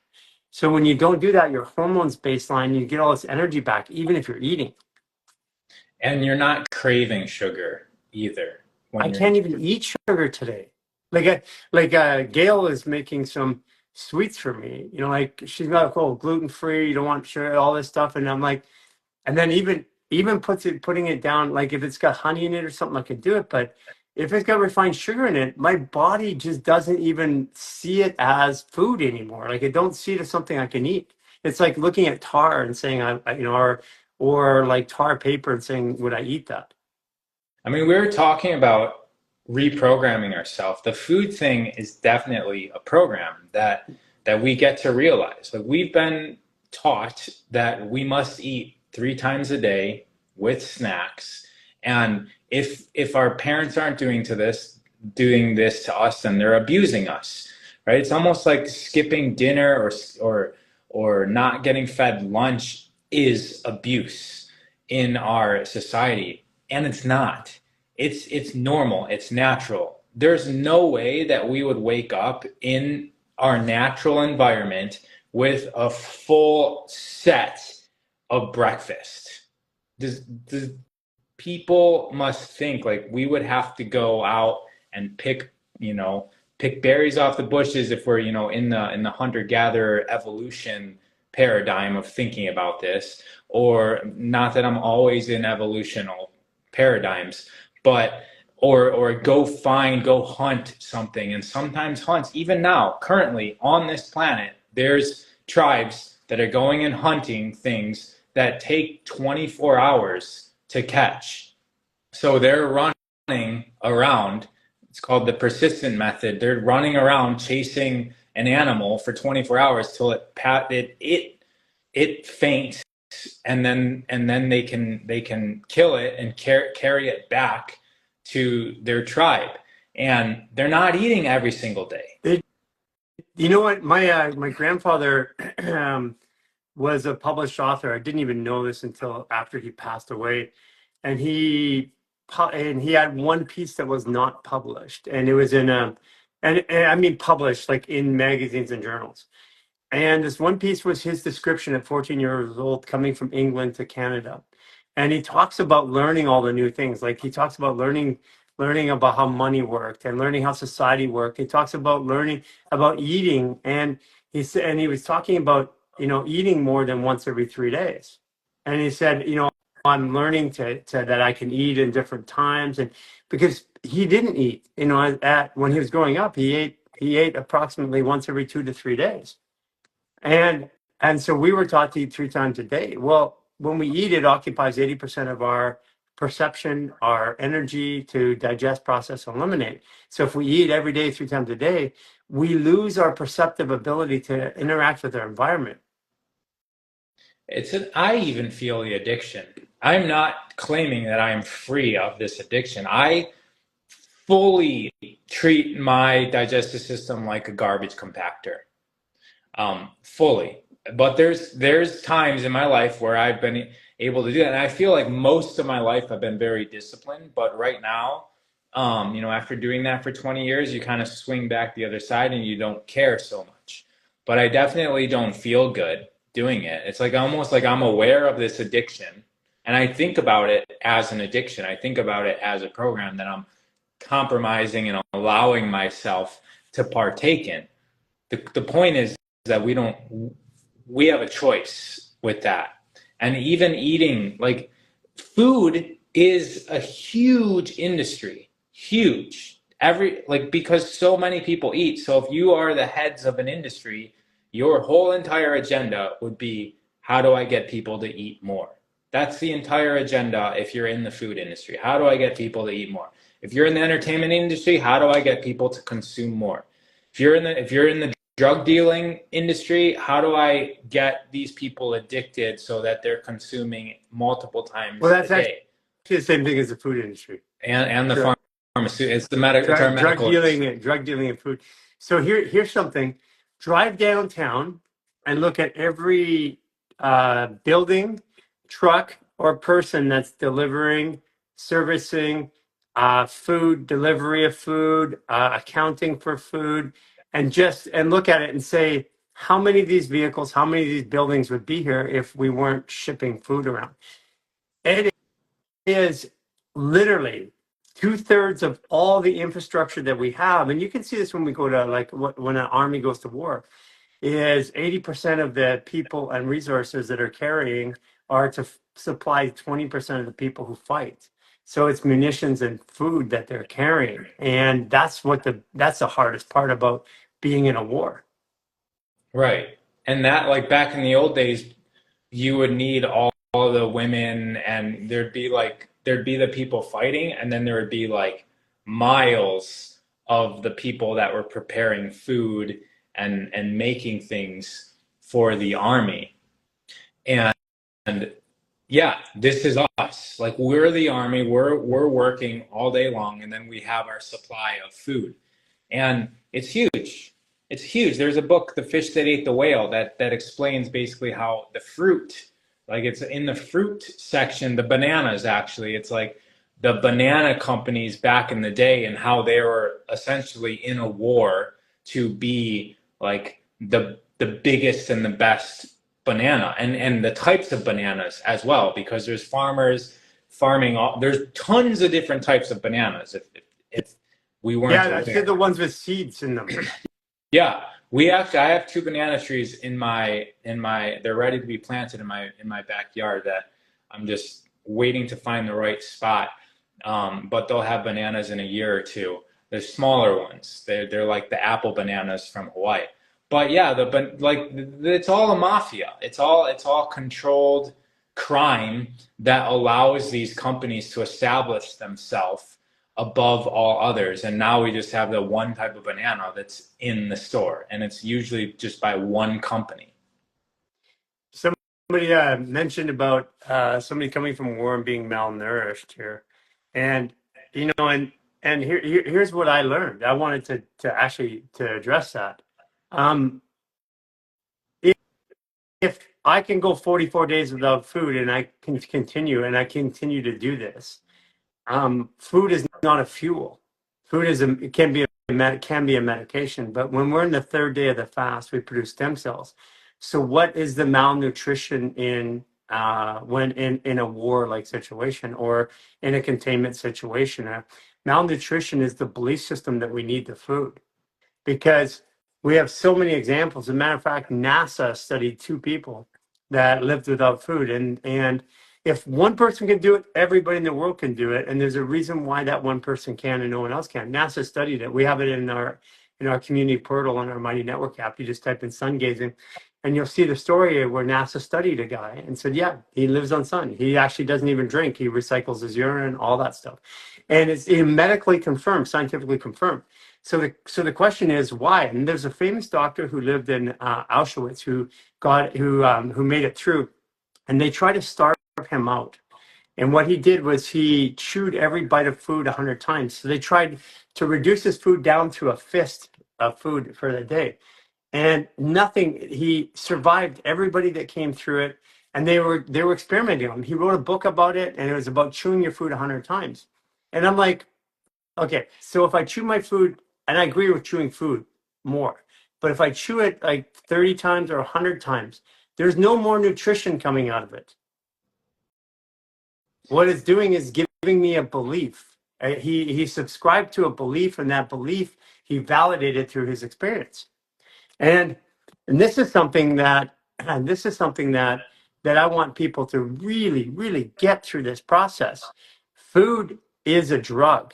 So when you don't do that, your hormones baseline, you get all this energy back, even if you're eating. And you're not craving sugar either I when you're can't even eat sugar today. Gail is making some sweets for me. Like she's got gluten free. You don't want sugar, all this stuff, and I'm like. And then even putting it down, like if it's got honey in it or something, I can do it. But if it's got refined sugar in it, my body just doesn't even see it as food anymore. Like I don't see it as something I can eat. It's like looking at tar and saying, or like tar paper and saying, would I eat that? I mean, we were talking about reprogramming ourselves. The food thing is definitely a program that we get to realize. Like we've been taught that we must eat 3 times a day with snacks. And if our parents aren't doing this to us, then they're abusing us, right? It's almost like skipping dinner or not getting fed lunch is abuse in our society. And it's not. It's normal. It's natural. There's no way that we would wake up in our natural environment with a full set of breakfast. Does people must think like we would have to go out and pick berries off the bushes if we're in the hunter-gatherer evolution paradigm of thinking about this, or not that I'm always in evolutional paradigms, but or go hunt something. And sometimes hunts, even now currently on this planet, there's tribes that are going and hunting things that take 24 hours to catch. So they're running around. It's called the persistent method. They're running around chasing an animal for 24 hours till it faints, and then they can kill it and carry it back to their tribe. And they're not eating every single day. You know what? My grandfather was a published author. I didn't even know this until after he passed away, and he had one piece that was not published, and it was in and I mean published like in magazines and journals. And this one piece was his description at 14 years old, coming from England to Canada. And he talks about learning all the new things. Like he talks about learning about how money worked and learning how society worked. He talks about learning about eating. And he was talking about, eating more than once every 3 days. And he said, I'm learning to that I can eat in different times. And because he didn't eat, when he was growing up, he ate approximately once every 2 to 3 days. And so we were taught to eat 3 times a day. Well, when we eat, it occupies 80% of our perception, our energy to digest, process, and eliminate. So if we eat every day, 3 times a day, we lose our perceptive ability to interact with our environment. I even feel the addiction. I'm not claiming that I'm free of this addiction. I fully treat my digestive system like a garbage compactor. Fully. But there's times in my life where I've been able to do that. And I feel like most of my life I've been very disciplined, but right now, after doing that for 20 years, you kind of swing back the other side and you don't care so much. But I definitely don't feel good doing it. It's like almost like I'm aware of this addiction and I think about it as an addiction. I think about it as a program that I'm compromising and allowing myself to partake in. The point is that we have a choice with that. And even eating, like, food is a huge industry, huge. Because so many people eat. So if you are the heads of an industry, your whole entire agenda would be, how do I get people to eat more? That's the entire agenda if you're in the food industry. How do I get people to eat more? If you're in the entertainment industry, how do I get people to consume more? If you're in the drug dealing industry, how do I get these people addicted so that they're consuming multiple times Well, that's a day? actually the same thing as the food industry. And the Sure. pharmaceutical, it's our Drug medical. dealing and food. So here's something. Drive downtown and look at every building, truck, or person that's delivering, servicing food, delivery of food, accounting for food, and look at it and say, how many of these vehicles, how many of these buildings would be here if we weren't shipping food around? It is literally 2/3 of all the infrastructure that we have. And you can see this when we go to, like, when an army goes to war, is 80% of the people and resources that are carrying are to supply 20% of the people who fight. So it's munitions and food that they're carrying. And that's the hardest part about being in a war. Right. And that, like, back in the old days, you would need all the women, and there'd be the people fighting, and then there would be like miles of the people that were preparing food and making things for the army. And yeah, this is us. Like, we're the army, we're working all day long, and then we have our supply of food. And it's huge. It's huge. There's a book, The Fish That Ate the Whale, that explains basically how the fruit, like, it's in the fruit section, the bananas actually, it's like the banana companies back in the day and how they were essentially in a war to be like the biggest and the best banana, and the types of bananas as well, because there's farmers farming there's tons of different types of bananas if we weren't Yeah, I the ones with seeds in them. Yeah, I have two banana trees in my they're ready to be planted in my backyard that I'm just waiting to find the right spot. But they'll have bananas in a year or two. They're smaller ones. They're like the apple bananas from Hawaii. But yeah, it's all a mafia. It's all controlled crime that allows these companies to establish themselves above all others. And now we just have the one type of banana that's in the store, and it's usually just by one company. Somebody mentioned about somebody coming from war and being malnourished here, and here's what I learned. I wanted to actually address that. If I can go 44 days without food and I can continue to do this, food is not a fuel. Food it can be a medication, but when we're in the third day of the fast, we produce stem cells. So what is the malnutrition in when in a war-like situation or in a containment situation? Malnutrition is the belief system that we need the food, because we have so many examples. As a matter of fact, NASA studied 2 people that lived without food, and if one person can do it, everybody in the world can do it. And there's a reason why that one person can and no one else can. NASA studied it. We have it in our community portal on our Mighty Network app. You just type in sun gazing, and you'll see the story where NASA studied a guy and said, yeah, he lives on sun. He actually doesn't even drink. He recycles his urine, all that stuff. And it's medically confirmed, scientifically confirmed. So the question is why? And there's a famous doctor who lived in Auschwitz who made it through, and they tried to starve him out. And what he did was he chewed every bite of food 100 times. So they tried to reduce his food down to a fist of food for the day. And nothing, he survived everybody that came through it. and they were experimenting on him. He wrote a book about it, and it was about chewing your food 100 times. And I'm like, okay, so if I chew my food, and I agree with chewing food more, but if I chew it like 30 times or 100 times, there's no more nutrition coming out of it. What it's doing is giving me a belief. He subscribed to a belief, and that belief he validated through his experience. And and this is something that that I want people to really, really get through this process. Food is a drug.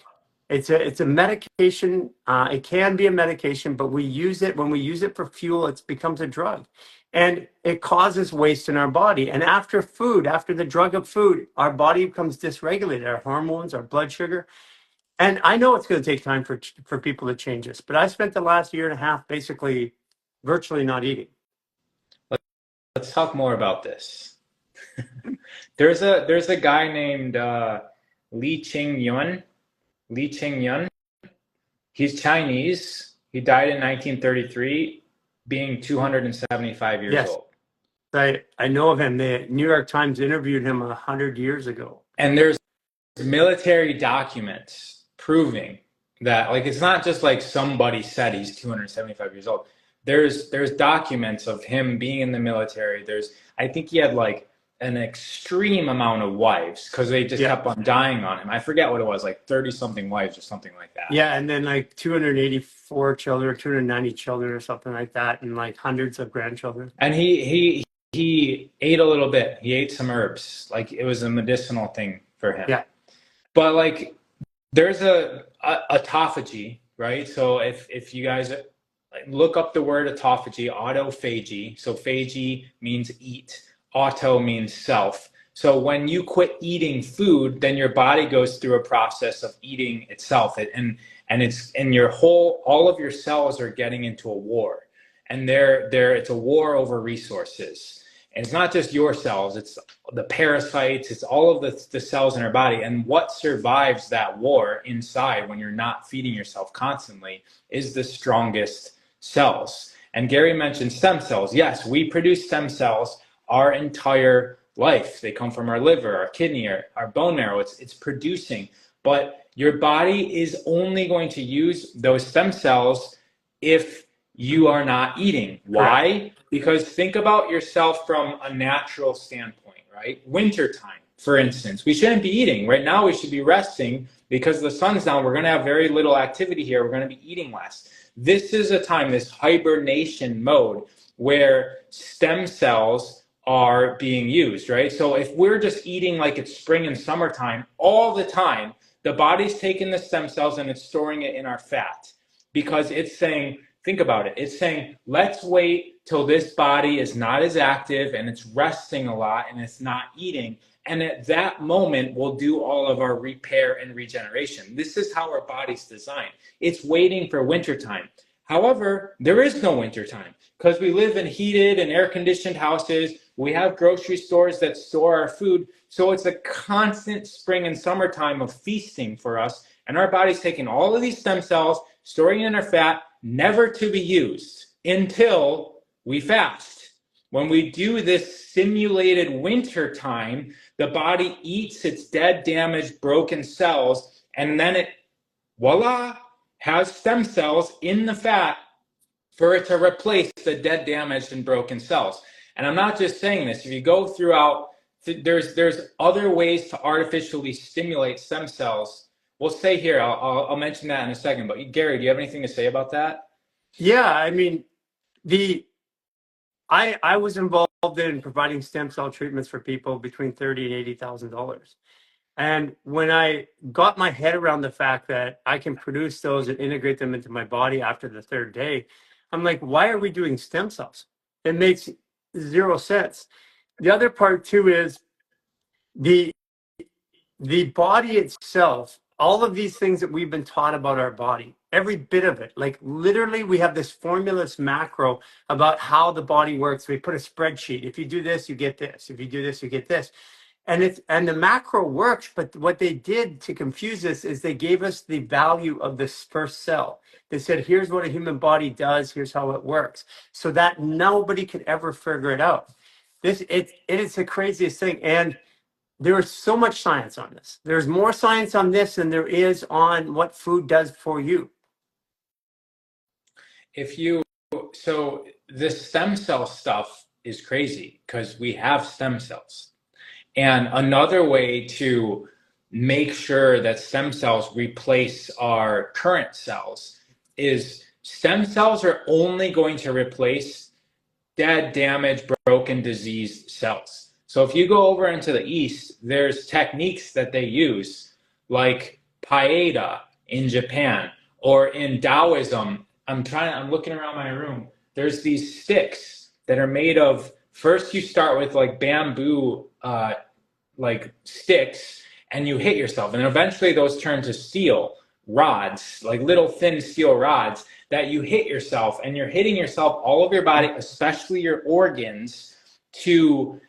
It's a medication. It can be a medication, but we use it when we use it for fuel. It becomes a drug, and it causes waste in our body. And after food, after the drug of food, our body becomes dysregulated. Our hormones, our blood sugar. And I know it's going to take time for people to change this, but I spent the last year and a half basically virtually not eating. Let's talk more about this. There's a guy named Li Qingyun. Li Qingyun. He's Chinese. He died in 1933, being 275 years Yes, old. I know of him. The New York Times interviewed him 100 years ago. And there's military documents proving that, like, it's not just like somebody said he's 275 years old. There's documents of him being in the military. I think he had like an extreme amount of wives because they just Yeah. kept on dying on him. I forget what it was, like 30 something wives or something like that. Yeah, and then like 284 children, 290 children or something like that, and like hundreds of grandchildren. And he ate a little bit. He ate some herbs. Like, it was a medicinal thing for him. Yeah. But like, there's a autophagy, right? So if you guys look up the word autophagy, autophagy. So phagy means eat. Auto means self. So when you quit eating food, then your body goes through a process of eating itself. And all of your cells are getting into a war. And it's a war over resources. And it's not just your cells, it's the parasites, it's all of the cells in our body. And what survives that war inside when you're not feeding yourself constantly is the strongest cells. And Gary mentioned stem cells. Yes, we produce stem cells our entire life. They come from our liver, our kidney, our bone marrow. It's producing. But your body is only going to use those stem cells if you are not eating. Why? Because think about yourself from a natural standpoint, right? Wintertime, for instance, we shouldn't be eating. Right now, we should be resting because the sun's down. We're going to have very little activity here. We're going to be eating less. This is a time, this hibernation mode, where stem cells are being used, right? So if we're just eating like it's spring and summertime all the time, the body's taking the stem cells and it's storing it in our fat because it's saying, think about it. It's saying, let's wait till this body is not as active and it's resting a lot and it's not eating. And at that moment, we'll do all of our repair and regeneration. This is how our body's designed. It's waiting for wintertime. However, there is no wintertime because we live in heated and air-conditioned houses. We have grocery stores that store our food. So it's a constant spring and summertime of feasting for us. And our body's taking all of these stem cells, storing it in our fat, never to be used until we fast. When we do this simulated winter time, the body eats its dead, damaged, broken cells, and then it, voila, has stem cells in the fat for it to replace the dead, damaged, and broken cells. And I'm not just saying this. If you go throughout, there's other ways to artificially stimulate stem cells. We'll say here, I'll mention that in a second. But Gary, do you have anything to say about that? Yeah, I mean, I was involved in providing stem cell treatments for people between $30,000 and $80,000. And when I got my head around the fact that I can produce those and integrate them into my body after the third day, I'm like, why are we doing stem cells? It makes zero sense. The other part too is the body itself, all of these things that we've been taught about our body, every bit of it, like literally we have this formulous macro about how the body works. We put a spreadsheet. If you do this, you get this. If you do this, you get this. And the macro works, but what they did to confuse us is they gave us the value of this first cell. They said, here's what a human body does, here's how it works, so that nobody could ever figure it out. It is the craziest thing. And there is so much science on this. There's more science on this than there is on what food does for you. If you, so this stem cell stuff is crazy because we have stem cells. And another way to make sure that stem cells replace our current cells is stem cells are only going to replace dead, damaged, broken, diseased cells. So if you go over into the East, there's techniques that they use, like Paeda in Japan, or in Taoism. I'm looking around my room. There's these sticks that are made of, first you start with like bamboo, like sticks, and you hit yourself. And eventually those turn to steel rods, like little thin steel rods that you hit yourself, and you're hitting yourself all over your body, especially your organs, to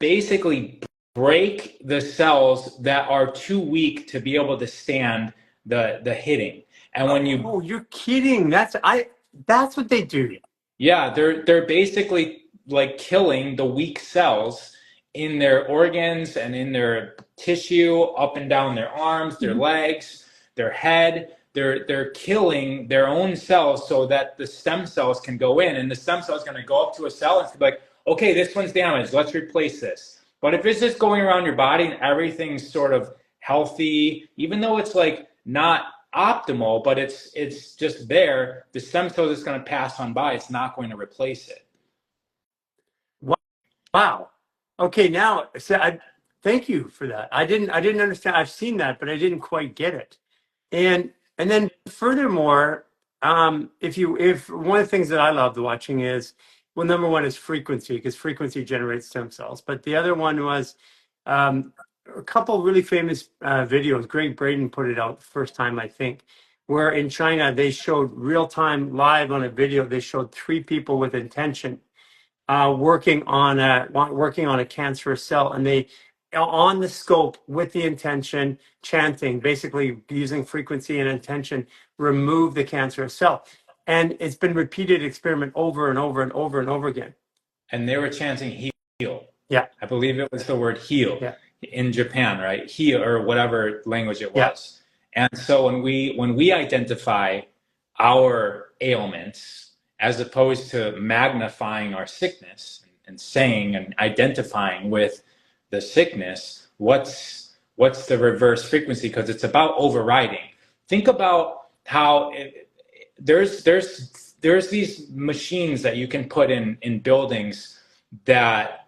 basically break the cells that are too weak to be able to stand the hitting. And when you, oh, you're kidding. That's what they do. yeah, they're basically like killing the weak cells in their organs and in their tissue, up and down their arms, their legs, their head. They're killing their own cells so that the stem cells can go in, and the stem cell is going to go up to a cell and be like, okay, this one's damaged, let's replace this. But if it's just going around your body and everything's sort of healthy, even though it's like not optimal, but it's just there, the stem cell is going to pass on by. It's not going to replace it. Wow. Okay, now, thank you for that. I didn't understand. I've seen that, but I didn't quite get it. And then furthermore, if one of the things that I loved watching is, well, number one is frequency, because frequency generates stem cells. But the other one was a couple really famous videos. Greg Braden put it out the first time, I think, where in China they showed real time live on a video. They showed 3 people with intention working on a cancerous cell, and they on the scope with the intention, chanting, basically using frequency and intention, remove the cancerous cell. And it's been repeated experiment over and over and over and over again. And they were chanting heal. Yeah. I believe it was the word heal. Yeah. In Japan, right? Heal, or whatever language it was. Yeah. And so when we identify our ailments, as opposed to magnifying our sickness and saying and identifying with the sickness, what's the reverse frequency? Because it's about overriding. Think about how there's these machines that you can put in buildings that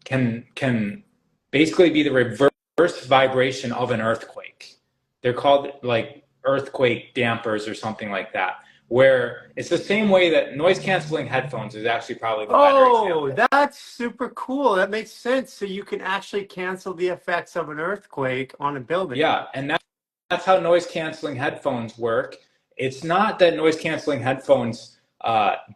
can basically be the reverse vibration of an earthquake. They're called like earthquake dampers or something like that, where it's the same way that noise canceling headphones is actually probably the better example. Oh, that's super cool. That makes sense. So you can actually cancel the effects of an earthquake on a building. Yeah, and that's how noise canceling headphones work. It's not that noise canceling headphones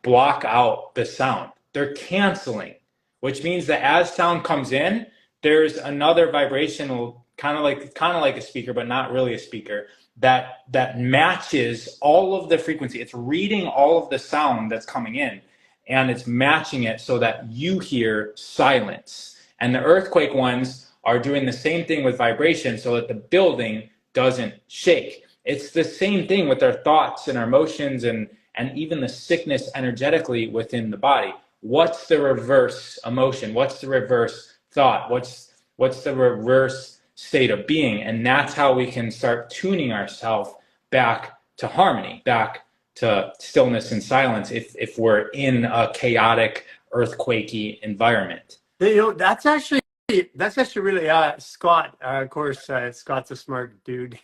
block out the sound. They're canceling, which means that as sound comes in, there's another vibrational, kind of like a speaker, but not really a speaker, that matches all of the frequency. It's reading all of the sound that's coming in, and it's matching it so that you hear silence. And the earthquake ones are doing the same thing with vibration so that the building doesn't shake. It's the same thing with our thoughts and our emotions and even the sickness energetically within the body. What's the reverse emotion? What's the reverse thought? What's the reverse state of being? And that's how we can start tuning ourselves back to harmony, back to stillness and silence if we're in a chaotic, earthquakey environment. You know, that's actually really Scott. Of course, Scott's a smart dude.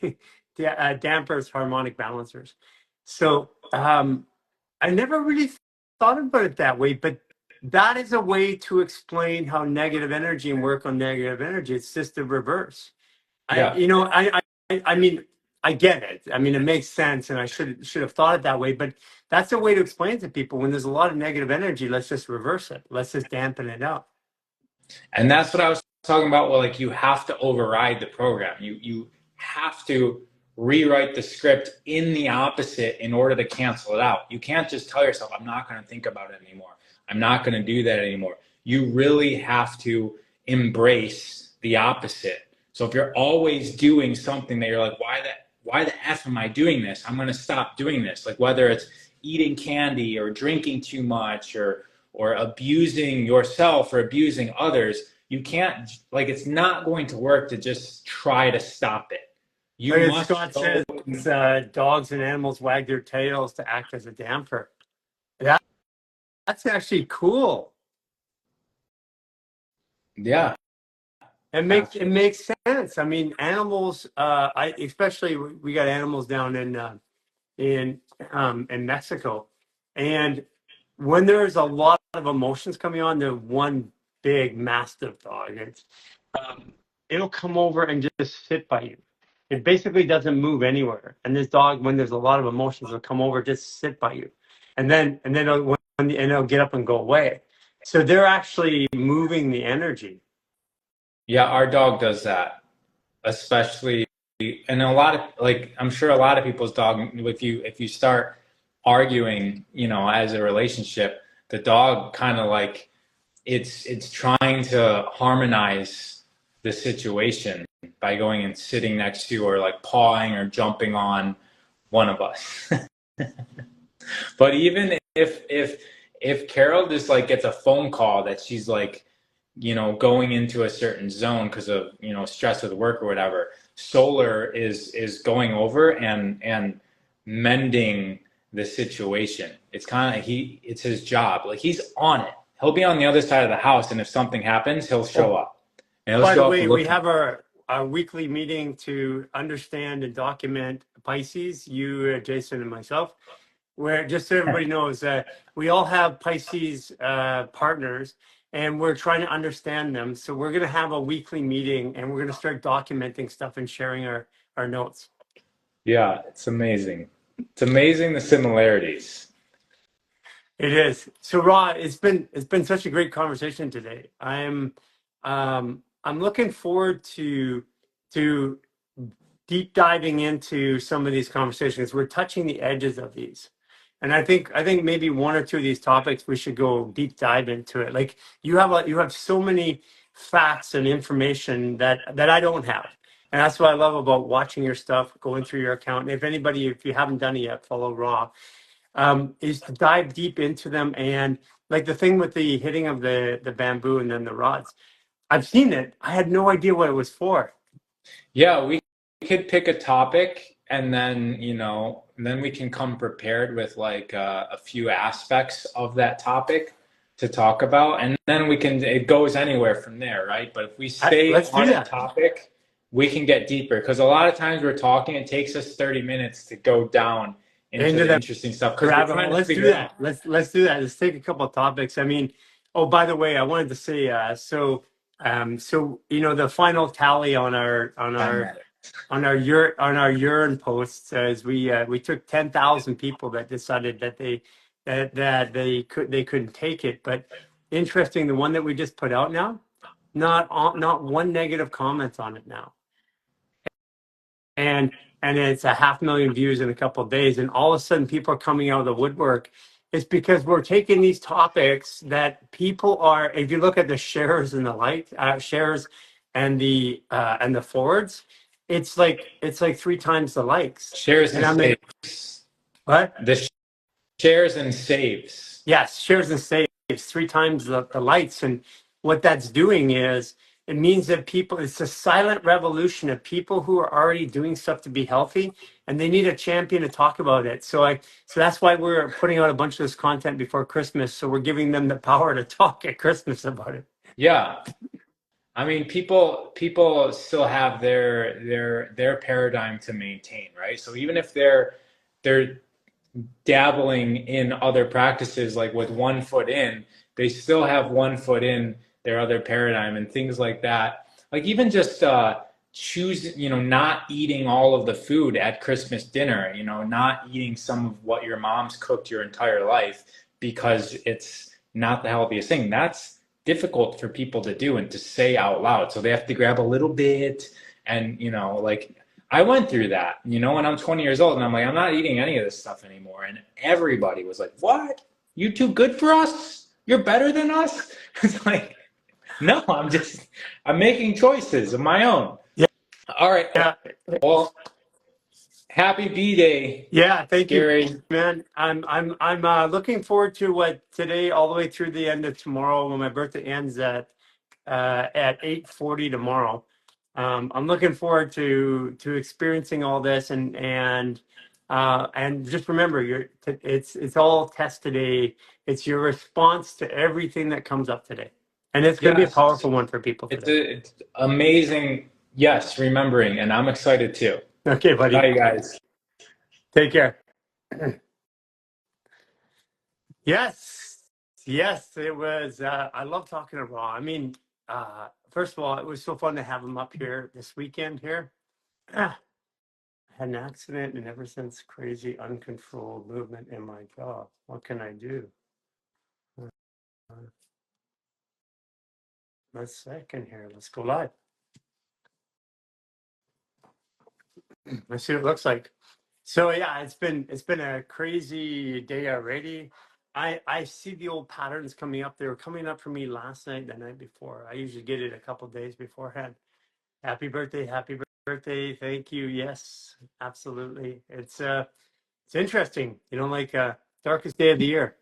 Dampers, harmonic balancers. So I never really thought about it that way, but that is a way to explain how negative energy and work on negative energy. It's just the reverse. Yeah. I mean, I get it. I mean, it makes sense, and I should have thought it that way. But that's a way to explain to people when there's a lot of negative energy. Let's just reverse it. Let's just dampen it out. And that's what I was talking about. Well, like you have to override the program. You have to rewrite the script in the opposite in order to cancel it out. You can't just tell yourself, I'm not going to think about it anymore. I'm not going to do that anymore. you really have to embrace the opposite. So if you're always doing something that you're like, why the F am I doing this? I'm going to stop doing this. Like whether it's eating candy or drinking too much or abusing yourself or abusing others, you can't, like, it's not going to work to just try to stop it. You Like as must Scott go. says, dogs and animals wag their tails to act as a damper. That, that's actually cool. Yeah, It makes sense. I mean, animals. I especially we got animals down in Mexico, and when there's a lot of emotions coming on, the one big mastiff dog, um, it'll come over and just sit by you. It basically doesn't move anywhere. And this dog, when there's a lot of emotions, will come over, just sit by you, and then it'll get up and go away. So they're actually moving the energy. yeah, our dog does that, especially, and a lot of, like, I'm sure a lot of people's dog, if you start arguing, as a relationship, the dog kind of like it's trying to harmonize the situation by going and sitting next to or like pawing or jumping on one of us. But even if Carol just like gets a phone call that she's like, going into a certain zone because of, stress with work or whatever, Solar is going over and mending the situation. It's kind of, it's his job. Like he's on it. He'll be on the other side of the house, and if something happens, he'll show up. And he'll By the show up way, we looking. have our weekly meeting to understand and document Pisces, you, Jason, and myself, where just so everybody knows that we all have Pisces partners, and we're trying to understand them. So we're going to have a weekly meeting, and we're going to start documenting stuff and sharing our notes. Yeah, it's amazing. It's amazing the similarities. It is. So Rod, it's been such a great conversation today. I'm looking forward to deep diving into some of these conversations. We're touching the edges of these. And I think maybe one or two of these topics we should go deep dive into it. Like you have so many facts and information that I don't have. And that's what I love about watching your stuff, going through your account. And if you haven't done it yet, follow Raw, is to dive deep into them. And like the thing with the hitting of the bamboo and then the rods, I've seen it. I had no idea what it was for. Yeah, we could pick a topic and then, then we can come prepared with like a few aspects of that topic to talk about. And then it goes anywhere from there, right? But if we stay Let's do on a that. topic, we can get deeper because a lot of times we're talking, it takes us 30 minutes to go down into Into the the interesting stuff because we're rabbit trying hole. to Let's do figure out. that. Let's do that. Let's take a couple of topics. I mean, oh, by the way, I wanted to say, so the final tally on our urine posts as we took 10,000 people that decided that they couldn't take it. But interesting, the one that we just put out now, not one negative comment on it now. And it's 500,000 views in a couple of days, and all of a sudden people are coming out of the woodwork. It's because we're taking these topics that people are, if you look at the shares and the shares and the forwards, it's like 3 times the likes. Shares And and I'm like, saves. what? The shares and saves. Yes, shares and saves 3 times the lights. And what that's doing is it means that it's a silent revolution of people who are already doing stuff to be healthy, and they need a champion to talk about it. So that's why we're putting out a bunch of this content before Christmas. So we're giving them the power to talk at Christmas about it. Yeah. I mean, people still have their paradigm to maintain, right? So even if they're dabbling in other practices, like with one foot in, they still have one foot in their other paradigm and things like that. Like even just choosing, not eating all of the food at Christmas dinner, not eating some of what your mom's cooked your entire life because it's not the healthiest thing. That's difficult for people to do and to say out loud. So they have to grab a little bit and, like I went through that, when I'm 20 years old and I'm like, I'm not eating any of this stuff anymore. And everybody was like, what? You too good for us? You're better than us? It's like, no, I'm making choices of my own. Yeah, All right. yeah, Well, happy B-Day, yeah. Thank you, Gary. man. I'm looking forward to what today all the way through the end of tomorrow when my birthday ends at 8:40 tomorrow. I'm looking forward to experiencing all this and just remember it's all test today. It's your response to everything that comes up today, and it's going to be a Yes, powerful one for people today. it's amazing. Yes, remembering, and I'm excited too. Okay, Bye, buddy. guys. Take care. Yes, yes, it was. I love talking to Raw. I mean, first of all, it was so fun to have him up here this weekend here. I had an accident, and ever since, crazy, uncontrolled movement in my jaw. What can I do? Uh, Let's second here. Let's go live. Let's see what it looks like. So yeah, it's been a crazy day already. I see the old patterns coming up. They were coming up for me last night, the night before. I usually get it a couple days beforehand. Happy birthday, happy birthday. Thank you. Yes, absolutely. It's interesting, like darkest day of the year.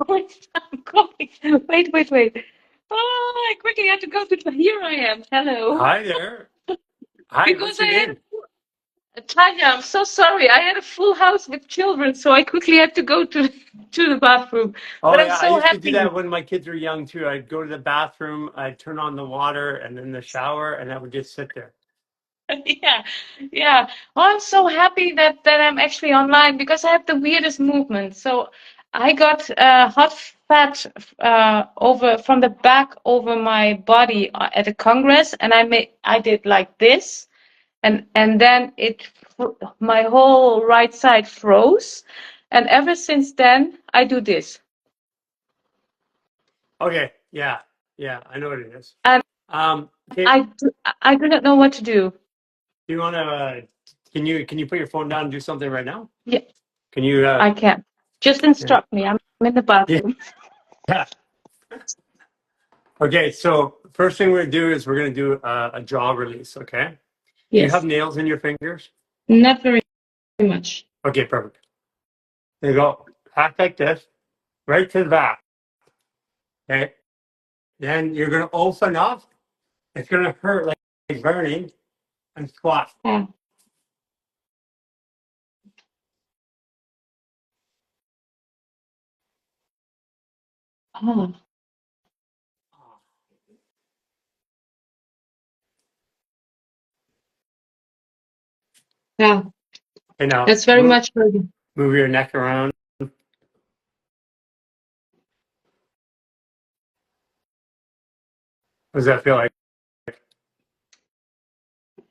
Wait, I'm calling. Wait. Oh, I quickly had to go to. Here I am. Hello. Hi there. Hi, what's Because I your had name? Tanya, I'm so sorry. I had a full house with children, so I quickly had to go to the bathroom. Oh But I'm yeah, I so used to do happy. that when my kids were young too. I'd go to the bathroom, I'd turn on the water and then the shower, and I would just sit there. Yeah, yeah. Well, I'm so happy that I'm actually online because I have the weirdest movement. So I got hot fat over from the back over my body at a congress, and I did like this, and then my whole right side froze, and ever since then I do this, Okay, yeah, yeah, I know what it is. and Okay, I do not know what to do. do you want to? Can you put your phone down and do something right now? Yeah, Can you? I can. Just Yeah, instruct me. I'm in the yeah. bathroom. Yeah. Okay, so first thing we're gonna do is we're gonna do a jaw release. Okay. Do you have Yes, nails in your fingers? not very much. Okay, perfect. There you go. Act like this, right to the back. Okay. Then you're gonna open up. It's gonna hurt like burning, and squat. Yeah. Oh, yeah. And now That's very much hurting. move your neck around. What does that feel like?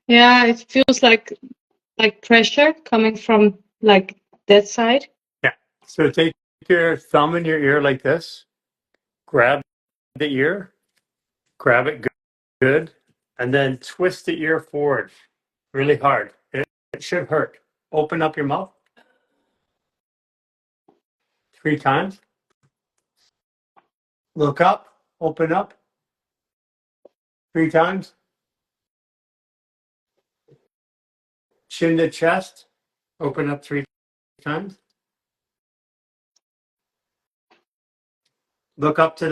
Yeah, it feels like pressure coming from like that side. Yeah. So take your thumb in your ear like this. Grab the ear. Grab it good, and then twist the ear forward really hard. It should hurt. Open up your mouth 3 times. Look up. Open up 3 times. Chin to chest. Open up 3 times. Look up to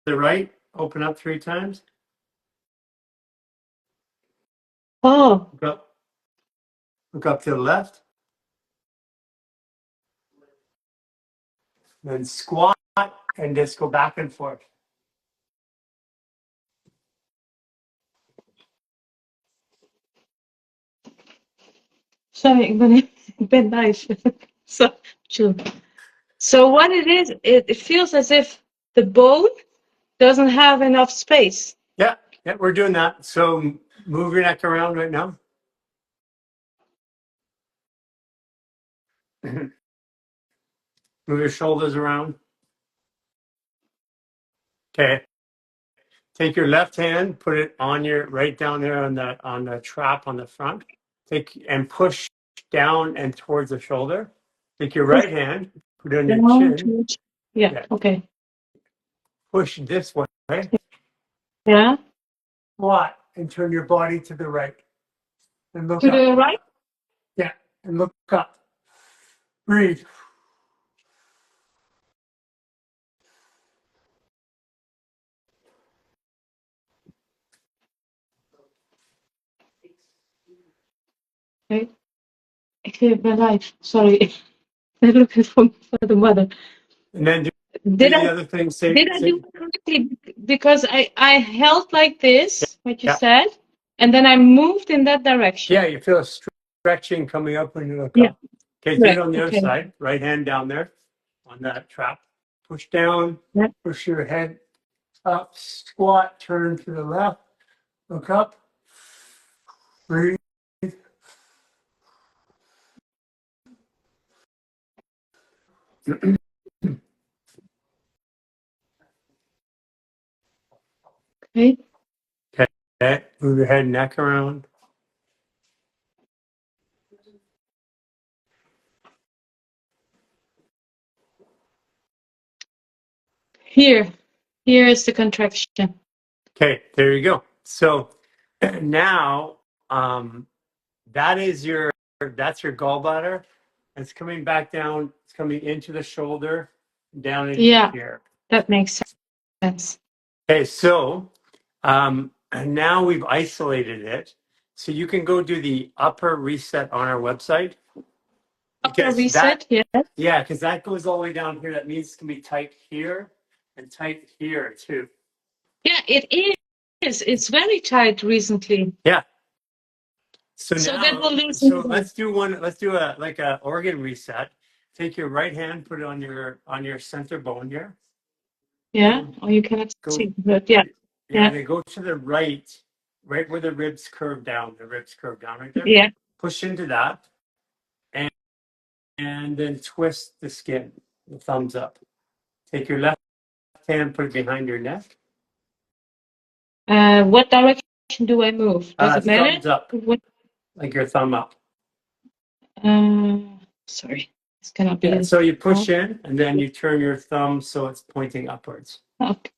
the right. Open up 3 times. Oh, Look up. Look up to the left. Then squat and just go back and forth. sorry, ik ben nice. So chill. So what it is, it feels as if the bone doesn't have enough space. Yeah, yeah, we're doing that. So move your neck around right now. Move your shoulders around. Okay. Take your left hand, put it on your right down there on the trap on the front. Take and push down and towards the shoulder. Take your Push right hand, put it on your down chin. towards. Yeah, Yeah. okay. push this way, Yeah. squat, and turn your body to the right. And look To up. the right? Yeah, and look up. Breathe. Okay. Ik heb mijn life. Sorry. I'm looking for the mother. And then do Did the I other thing. did I do it correctly? Because I held like this, what you Yeah. said, and then I moved in that direction. Yeah, you feel a stretching coming up when you look Yeah. up. Okay, do Right. it on the other Okay. side. Right hand down there on that trap. Push down, Yeah. push your head up, squat, turn to the left, look up, breathe. Okay. Okay, move your head and neck around. Here is the contraction. Okay, there you go. So now that's your gallbladder. It's coming back down, it's coming into the shoulder, down into Yeah, here. that makes sense. Okay, so and now we've isolated it. So you can go do the upper reset on our website. Upper Because reset, yeah. yeah, because that goes all the way down here. That means it's gonna be tight here and tight here too. Yeah, it is. It's very tight recently. Yeah. So So now, that will loosen so it up. let's do one. Let's do a organ reset. Take your right hand, put it on your center bone here. Yeah, or you cannot Go. see, but yeah. Yeah. Then go to the right where the ribs curve down. The ribs curve down right there. Yeah. Push into that, and then twist the skin. The thumbs up. Take your left hand, put it behind your neck. What direction do I move? Does it matter? Thumbs up, What? like your thumb up. Sorry, this cannot be. Yeah. So you push in, and then you turn your thumb so it's pointing upwards. Okay.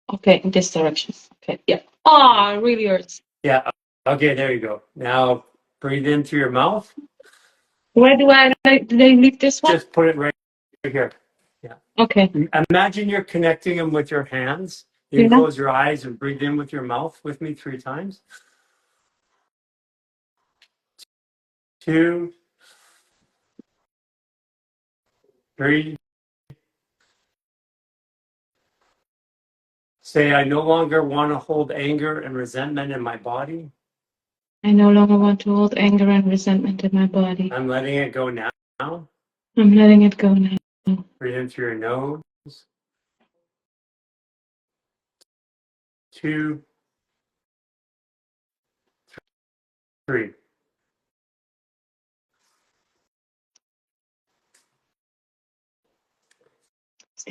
Okay, in this direction. Okay. Yeah. Oh, it really hurts. Yeah. Okay. There you go. Now breathe in through your mouth. Where do I leave this one? Just put it right here. Yeah. Okay. Imagine you're connecting them with your hands. You can close your eyes and breathe in with your mouth with me 3 times. 2, 3. Say, I no longer want to hold anger and resentment in my body. I no longer want to hold anger and resentment in my body. I'm letting it go now. I'm letting it go now. Breathe in through your nose. 2, 3.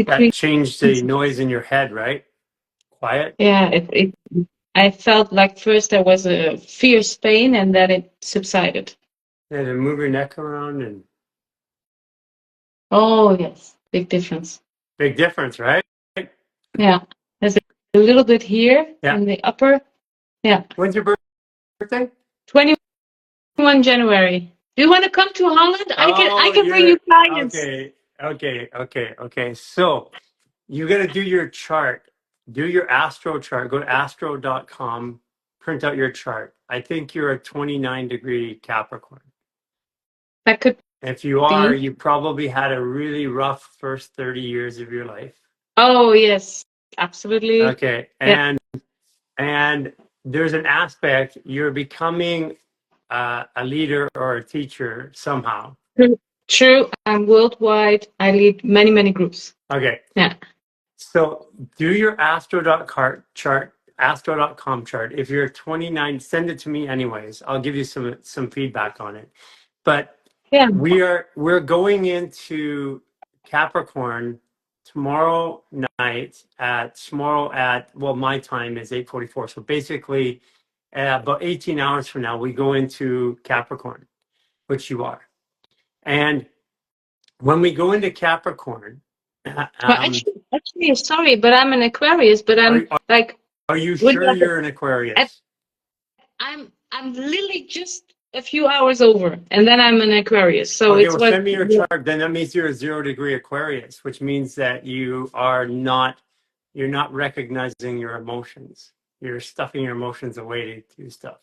That changed the noise in your head, right? Quiet. Yeah, I felt like first there was a fierce pain and then it subsided. And then move your neck around and Oh yes, big difference. big difference, right? Yeah, there's a little bit here in the upper. Yeah. When's your birthday? 21 January. Do you want to come to Holland? I can bring you clients. Okay. So you got to do your chart. Do your astro chart. Go to astro.com. Print out your chart. I think you're a 29-degree Capricorn. That could. If you are, you probably had a really rough first 30 years of your life. Oh yes, absolutely. Okay, and there's an aspect you're becoming a leader or a teacher somehow. True. I'm worldwide. I lead many groups. Okay. Yeah. So do your astro.com chart. If you're 29, send it to me anyways. I'll give you some feedback on it. But yeah, we're going into Capricorn tomorrow night at my time is 8:44. So basically about 18 hours from now we go into Capricorn, which you are. And when we go into Capricorn, Well, Um, actually, sorry, but I'm an Aquarius, but are, I'm like, are you would sure like you're an at, Aquarius? I'm literally just a few hours over, and then I'm an Aquarius. So Okay, it's well, what, send me your chart. Then that means you're a 0 degree Aquarius, which means that you're not recognizing your emotions. You're stuffing your emotions away to do stuff.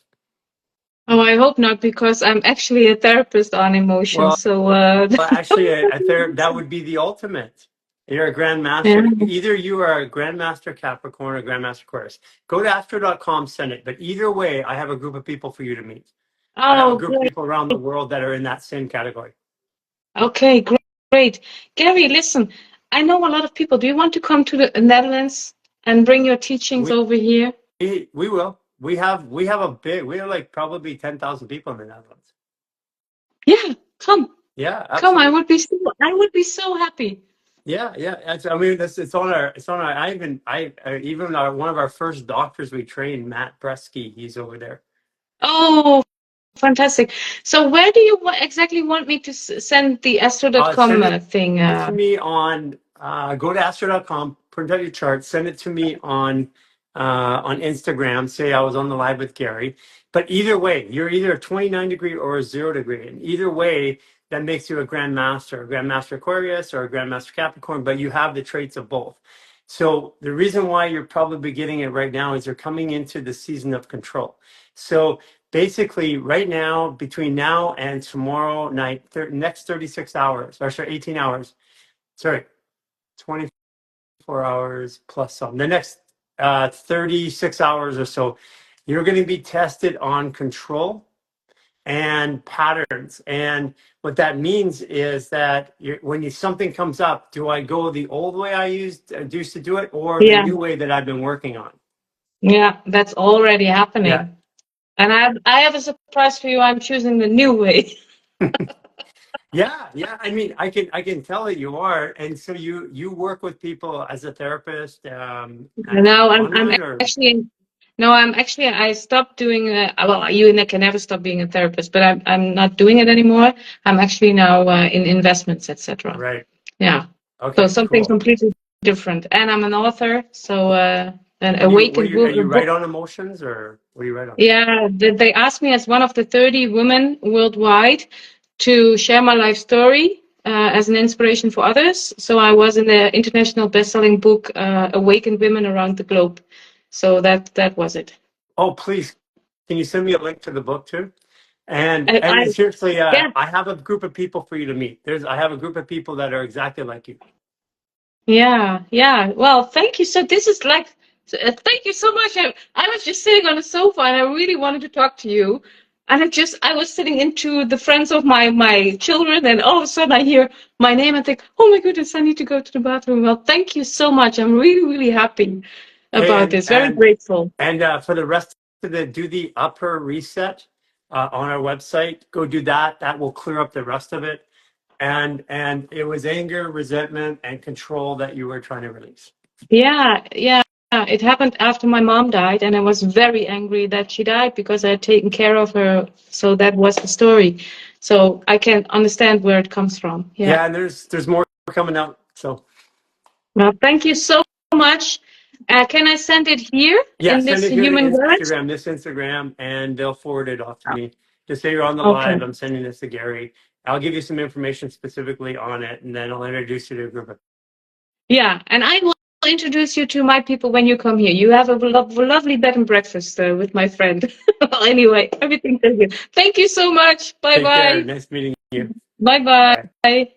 oh, I hope not, because I'm actually a therapist on emotions. Well, So, actually, that would be the ultimate. You're a yeah. grandmaster. Either you are a grandmaster Capricorn or grandmaster Aquarius. Go to astro.com, send it. But either way, I have a group of people for you to meet. I have a Oh, group of great. people around the world that are in that same category. Okay, great. Great. Gary, listen, I know a lot of people. Do you want to come to the Netherlands and bring your teachings We over here? we will. We have like probably 10,000 people in the Netherlands. Yeah, come. Yeah, Come. absolutely. I would be so happy. Yeah, yeah. I mean, it's on our. Even one of our first doctors we trained, Matt Bresky, he's over there. Oh, fantastic. So where do you exactly want me to send the astro.com Send it thing? to me on go to astro.com, print out your chart, send it to me on Instagram. Say I was on the live with Gary. But either way, you're either a 29 degree or a 0 degree. And either way, that makes you a grandmaster Aquarius or a grandmaster Capricorn, but you have the traits of both. So the reason why you're probably getting it right now is you're coming into the season of control. So basically right now, between now and tomorrow night, next 36 hours, or sorry, 18 hours, sorry, 24 hours plus some, the next 36 hours or so, you're going to be tested on control and patterns. And what that means is that when something comes up, do I go the old way I used to do it, or the Yeah, new way that I've been working on? yeah, that's already Yeah. happening. And I have a surprise for you. I'm choosing the new way. Yeah, yeah. I mean, I can tell that you are, and so you work with people as a therapist, No, I'm online or actually no, I'm actually I stopped doing well, you can never stop being a therapist, but I'm not doing it anymore. I'm actually now in investments, etc. right? Yeah. So Okay, something cool. completely different. And I'm an author, so an What do awakened you are you right book. on emotions or what do you write on? Yeah, they asked me as one of the 30 women worldwide to share my life story as an inspiration for others. So I was in the international best-selling book Awakened Women Around the Globe. So that was it. Oh, please, can you send me a link to the book too? And I seriously, yeah, I have a group of people for you to meet. I have a group of people that are exactly like you. yeah. Well, thank you. So this is like, thank you so much. I was just sitting on the sofa and I really wanted to talk to you. And I was sitting into the friends of my children, and all of a sudden I hear my name and think, oh my goodness, I need to go to the bathroom. Well, thank you so much. I'm really, really happy Hey, about this. Very grateful. for the rest of do the upper reset on our website. Go do that. That will clear up the rest of it. And it was anger, resentment, and control that you were trying to release. Yeah. It happened after my mom died, and I was very angry that she died because I had taken care of her. So that was the story. So I can understand where it comes from. Yeah. Yeah, and there's more coming out. So Well, thank you so much. Can I send it here yeah, in send this it here to human words? Instagram, and they'll forward it off to me. Just say you're on the Okay. live. I'm sending this to Gary. I'll give you some information specifically on it, and then I'll introduce you to a group of. Yeah, and I will introduce you to my people when you come here. You have a lovely bed and breakfast with my friend. Well, anyway, everything's good. Thank you so much. Bye Take care. bye. Nice meeting you. Bye Bye. bye.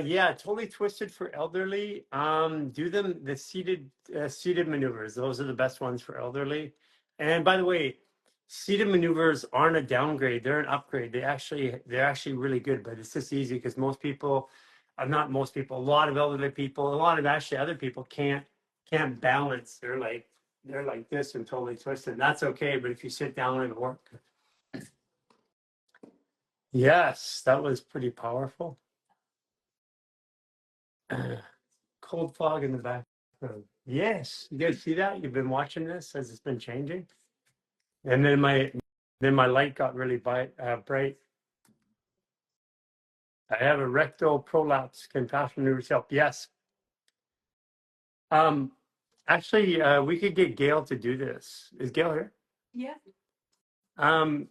Yeah, totally twisted for elderly. Do them the seated maneuvers. Those are the best ones for elderly. And by the way, seated maneuvers aren't a downgrade; they're an upgrade. They're actually really good. But it's just easy because most people, not most people, a lot of elderly people, a lot of actually other people can't balance. They're like this and totally twisted. That's okay, but if you sit down, it'll work. Yes, that was pretty powerful. Cold fog in the background. Yes, you guys see that? You've been watching this as it's been changing, and then my Then my light got really bright. I have a rectal prolapse. Compassion to yourself. Yes. Actually, we could get Gail to do this. Is Gail here? Yeah.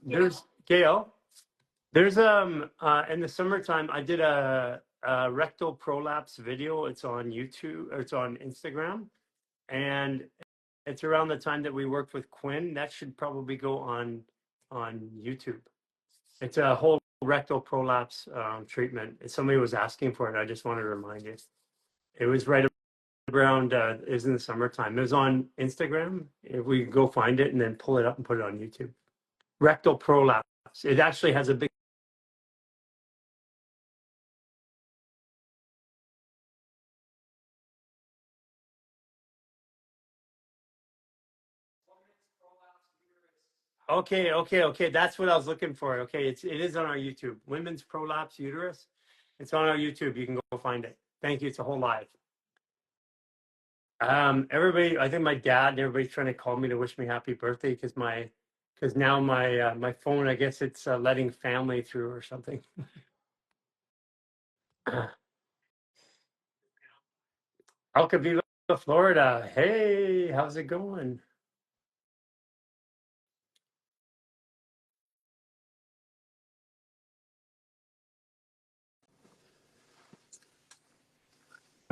There's Gail. There's in the summertime I did a rectal prolapse video. It's on YouTube, or it's on Instagram, and it's around the time that we worked with Quinn. That should probably go on YouTube. It's a whole rectal prolapse treatment. Somebody was asking for it. I just wanted to remind you. It was right around is in the summertime. It was on Instagram. If we go find it and then pull it up and put it on YouTube. Rectal prolapse. It actually has a big Okay. That's what I was looking for. Okay, it is on our YouTube. Women's prolapse uterus. It's on our YouTube. You can go find it. Thank you. It's a whole live. Everybody, I think my dad and everybody's trying to call me to wish me happy birthday because now my phone, I guess it's letting family through or something. Alcavila, Florida. Hey, how's it going?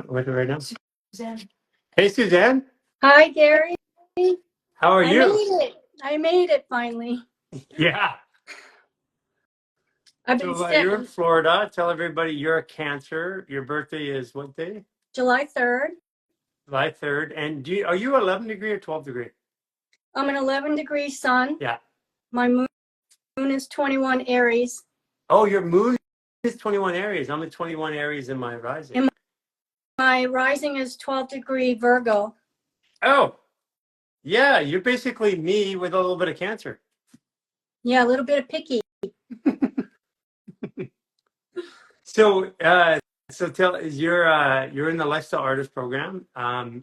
With it right now. Suzanne. Hey, Suzanne. Hi, Gary. How are you? I made it finally. Yeah. I've been So sick. you're in Florida. Tell everybody you're a Cancer. Your birthday is what day? July 3rd. July 3rd. And are you 11 degree or 12 degree? I'm an 11-degree sun. Yeah. My moon is 21 Aries. Oh, your moon is 21 Aries. I'm at 21 Aries in my rising. And my rising is 12-degree Virgo. Oh, yeah. You're basically me with a little bit of Cancer. Yeah, a little bit of picky. So, tell you're in the Lifestyle Artist Program.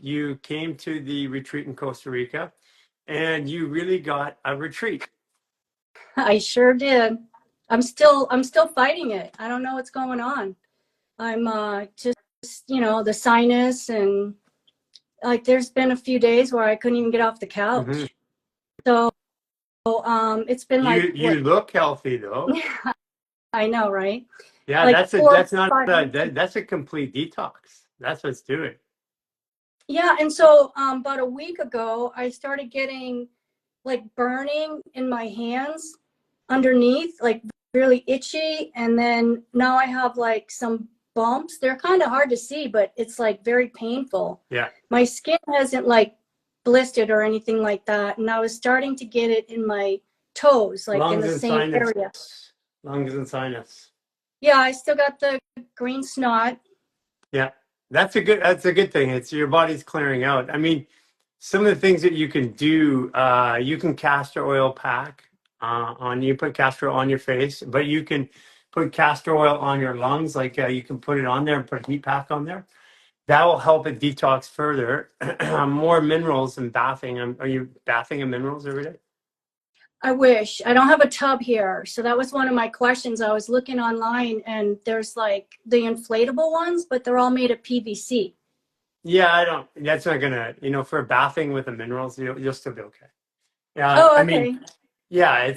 You came to the retreat in Costa Rica, and you really got a retreat. I sure did. I'm still fighting it. I don't know what's going on. I'm just the sinus, and like there's been a few days where I couldn't even get off the couch. Mm-hmm. So it's been you look healthy though. I know, right? Yeah, like that's a complete detox. That's what's doing. Yeah, and so about a week ago, I started getting like burning in my hands underneath, like really itchy, and then now I have like some bumps. They're kind of hard to see, but it's like very painful. Yeah. My skin hasn't like blistered or anything like that, and I was starting to get it in my toes, like Lungs in the and same sinus. area. Lungs and sinus. Yeah, I still got the green snot. Yeah, that's a good thing. It's your body's clearing out. I mean, some of the things that you can do, you can castor oil pack put castor oil on your face, but you can put castor oil on your lungs. Like you can put it on there and put a heat pack on there. That will help it detox further. More minerals and bathing. Are you bathing in minerals every day? I wish. I don't have a tub here. So that was one of my questions. I was looking online and there's like the inflatable ones, but they're all made of PVC. Yeah, that's not gonna, for bathing with the minerals, you'll still be okay. Yeah. Oh, okay. I mean, yeah,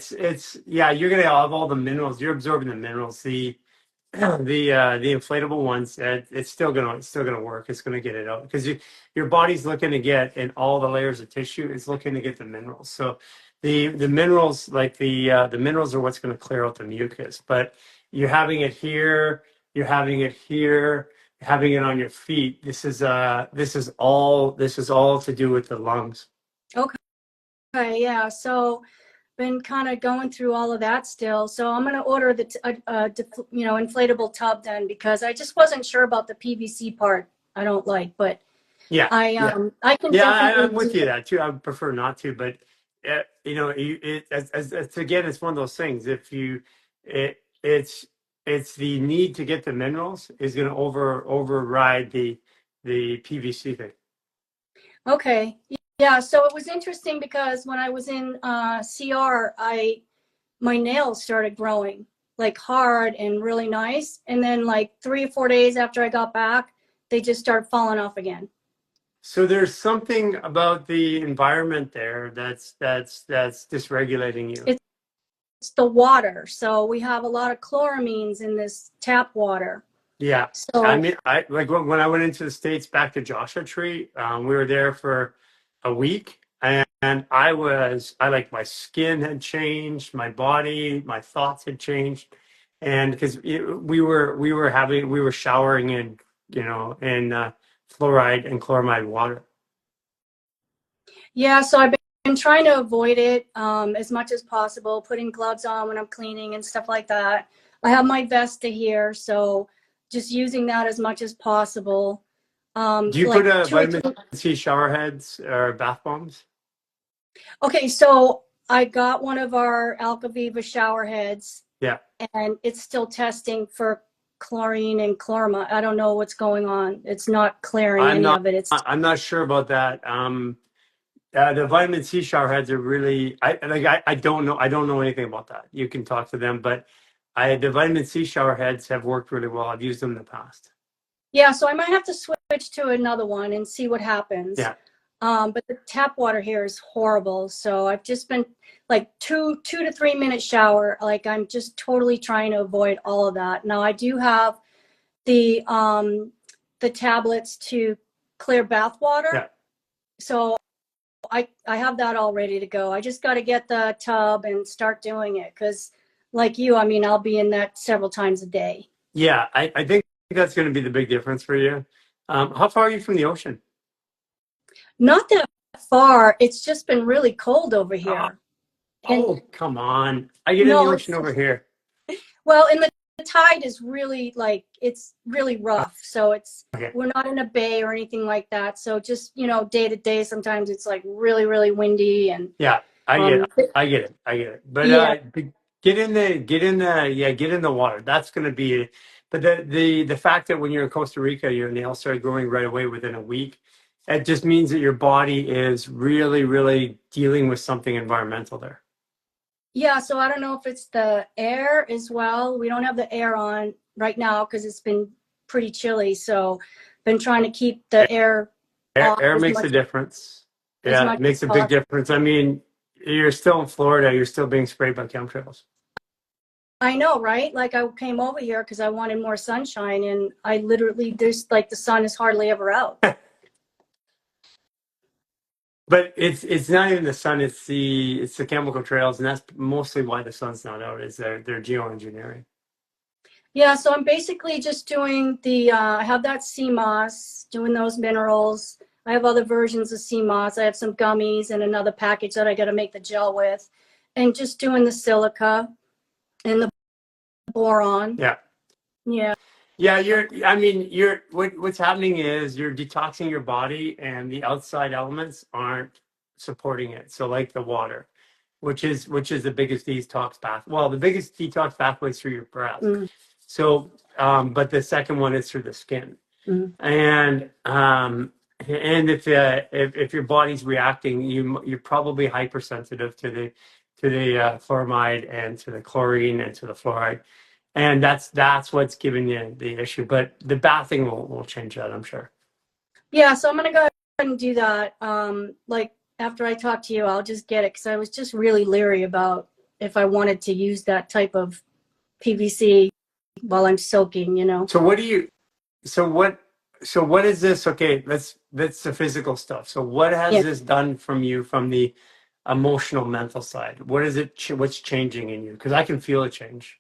you're gonna have all the minerals. You're absorbing the minerals. The inflatable ones, it's still gonna work. It's gonna get it out because your body's looking to get in all the layers of tissue. It's looking to get the minerals. So the minerals, like the minerals, are what's going to clear out the mucus. But you're having it here. You're having it here. You're having it on your feet. This is all to do with the lungs. Okay. Yeah. So been kind of going through all of that still. So I'm going to order the inflatable tub then, because I just wasn't sure about the PVC part. I don't like, but yeah, I can. Yeah, I'm with you that too. I would prefer not to, but again, it's one of those things. If it's the need to get the minerals is going to override the PVC thing. Okay. Yeah, so it was interesting because when I was in CR, I my nails started growing like hard and really nice. And then like 3 or 4 days after I got back, they just started falling off again. So there's something about the environment there that's dysregulating you. It's the water. So we have a lot of chloramines in this tap water. Yeah. So I mean, I like when I went into the States back to Joshua Tree, we were there for a week, and I like my skin had changed, my body, my thoughts had changed, and because we were showering in fluoride and chloramide water. yeah, so I've been trying to avoid it as much as possible, putting gloves on when I'm cleaning and stuff like that. I have my Vesta here, so just using that as much as possible. Do you like put 2 or vitamin 3 C shower heads or bath bombs? Okay, so I got one of our Alcaviva shower heads. Yeah. And it's still testing for chlorine and chlorama. I don't know what's going on. It's not clearing of it. I'm not sure about that. The vitamin C shower heads are really, I don't know. I don't know anything about that. You can talk to them, but the vitamin C shower heads have worked really well. I've used them in the past. Yeah, so I might have to switch to another one and see what happens. Yeah. But the tap water here is horrible. So I've just been like 2 to 3 minute shower. Like I'm just totally trying to avoid all of that. Now I do have the tablets to clear bath water. Yeah. So I have that all ready to go. I just got to get the tub and start doing it because like you, I mean, I'll be in that several times a day. Yeah, I think that's going to be the big difference for you. How far are you from the ocean? Not that far. It's just been really cold over here. Oh, come on. I get in the ocean over here. Well, and the tide is really like, it's really rough. So Okay. we're not in a bay or anything like that. So just, day to day, sometimes it's like really, really windy and Yeah, I get it. But yeah. get in the water. That's going to be it. But the fact that when you're in Costa Rica, your nails start growing right away within a week, it just means that your body is really, really dealing with something environmental there. Yeah, so I don't know if it's the air as well. We don't have the air on right now because it's been pretty chilly. So been trying to keep the air off Air as makes much- a difference. as Yeah, much it makes a as big possible. difference. I mean, you're still in Florida. You're still being sprayed by chemtrails. I know, right? Like I came over here because I wanted more sunshine, and I literally there's like the sun is hardly ever out. But it's not even the sun. It's the chemical trails, and that's mostly why the sun's not out. Is they're geoengineering. Yeah, so I'm basically just doing I have that sea moss, doing those minerals. I have other versions of sea moss. I have some gummies and another package that I got to make the gel with, and just doing the silica and the boron. Yeah. Yeah. Yeah, what's happening is you're detoxing your body and the outside elements aren't supporting it. So like the water, which is the biggest detox path. Well, the biggest detox pathway is through your breath. Mm. So, but the second one is through the skin. Mm. And if your body's reacting, you're probably hypersensitive to the fluoride and to the chlorine and to the fluoride. And that's what's giving you the issue. But the bathing will change that, I'm sure. Yeah, so I'm gonna go ahead and do that. Like after I talk to you, I'll just get it because I was just really leery about if I wanted to use that type of PVC while I'm soaking, So what is this? Okay, that's the physical stuff. So what has this done from you from the emotional mental side? What is it? What's changing in you? Because I can feel a change.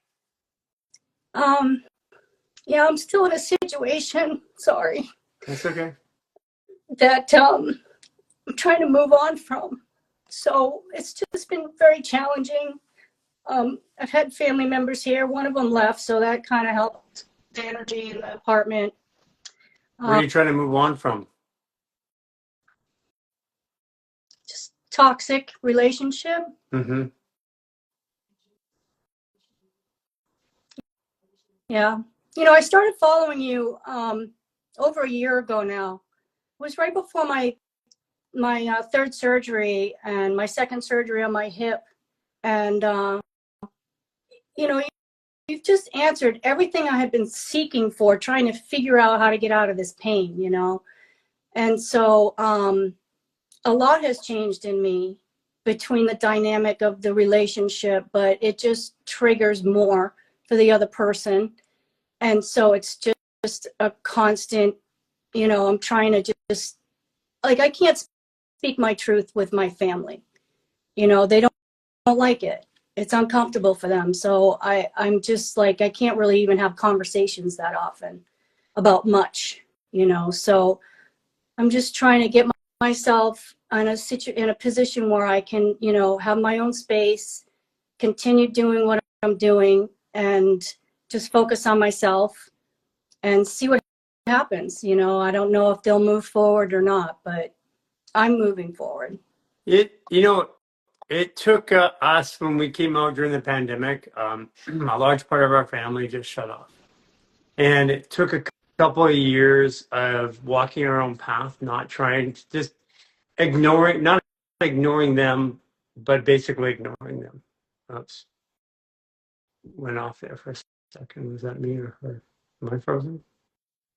Yeah, I'm still in a situation, sorry, That's okay. that I'm trying to move on from. So it's just been very challenging. I've had family members here. One of them left, so that kind of helped the energy in the apartment. What are you trying to move on from? Just toxic relationship. Mm-hmm. Yeah. I started following you over a year ago now. It was right before my third surgery and my second surgery on my hip. And you know, you've just answered everything I had been seeking for, trying to figure out how to get out of this pain, you know. And so a lot has changed in me between the dynamic of the relationship, but it just triggers more for the other person. And so it's just a constant, you know, I'm trying to just, like, I can't speak my truth with my family. You know, they don't like it. It's uncomfortable for them. So I'm just like, I can't really even have conversations that often about much, you know. So I'm just trying to get myself in a position where I can, you know, have my own space, continue doing what I'm doing, and just focus on myself and see what happens. You know, I don't know if they'll move forward or not, but I'm moving forward. It took us when we came out during the pandemic. A large part of our family just shut off, and it took a couple of years of walking our own path, not trying to just not ignoring them, but basically ignoring them. Oops, went off there for a second. Was that me or her? Am I frozen?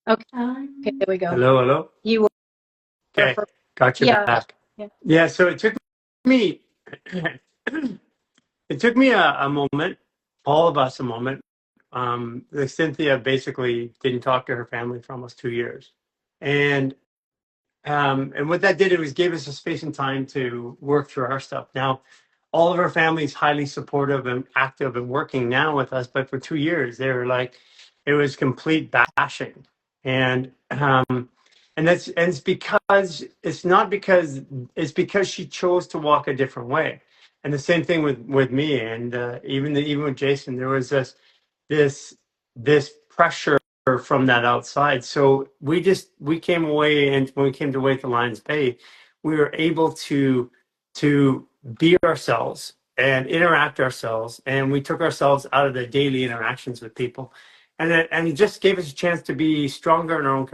Okay, there we go. Hello. You were Okay, got you yeah. back. Yeah, so it took me. It took me a moment, all of us a moment. Cynthia basically didn't talk to her family for almost 2 years, and what that did, it was gave us a space and time to work through our stuff. Now, all of our family is highly supportive and active and working now with us, but for 2 years they were like, it was complete bashing, and it's because it's because she chose to walk a different way, and the same thing with me, and even with Jason, there was this pressure from that outside. So we came away, and when we came to Wait the Lions Bay, we were able to be ourselves and interact ourselves, and we took ourselves out of the daily interactions with people, and it just gave us a chance to be stronger in our own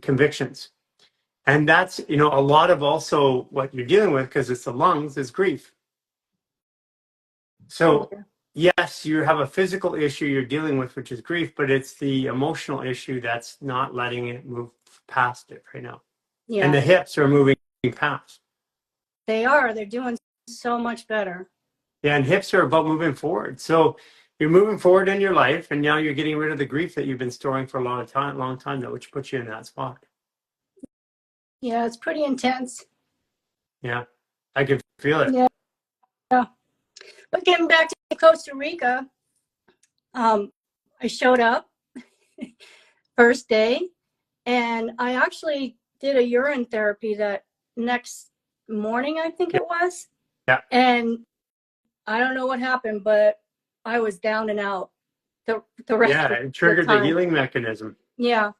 convictions. And that's, a lot of also what you're dealing with, because it's the lungs, is grief. So yes, you have a physical issue you're dealing with, which is grief, but it's the emotional issue that's not letting it move past it right now. Yeah. And the hips are moving past. They're doing so much better. Yeah, and hips are about moving forward. So you're moving forward in your life, and now you're getting rid of the grief that you've been storing for a long time, though, which puts you in that spot. Yeah, it's pretty intense. Yeah, I can feel it. Yeah. But getting back to Costa Rica, I showed up first day, and I actually did a urine therapy that next morning, I think it was. Yeah. And I don't know what happened, but I was down and out the rest of the time. It triggered the healing mechanism. Yeah.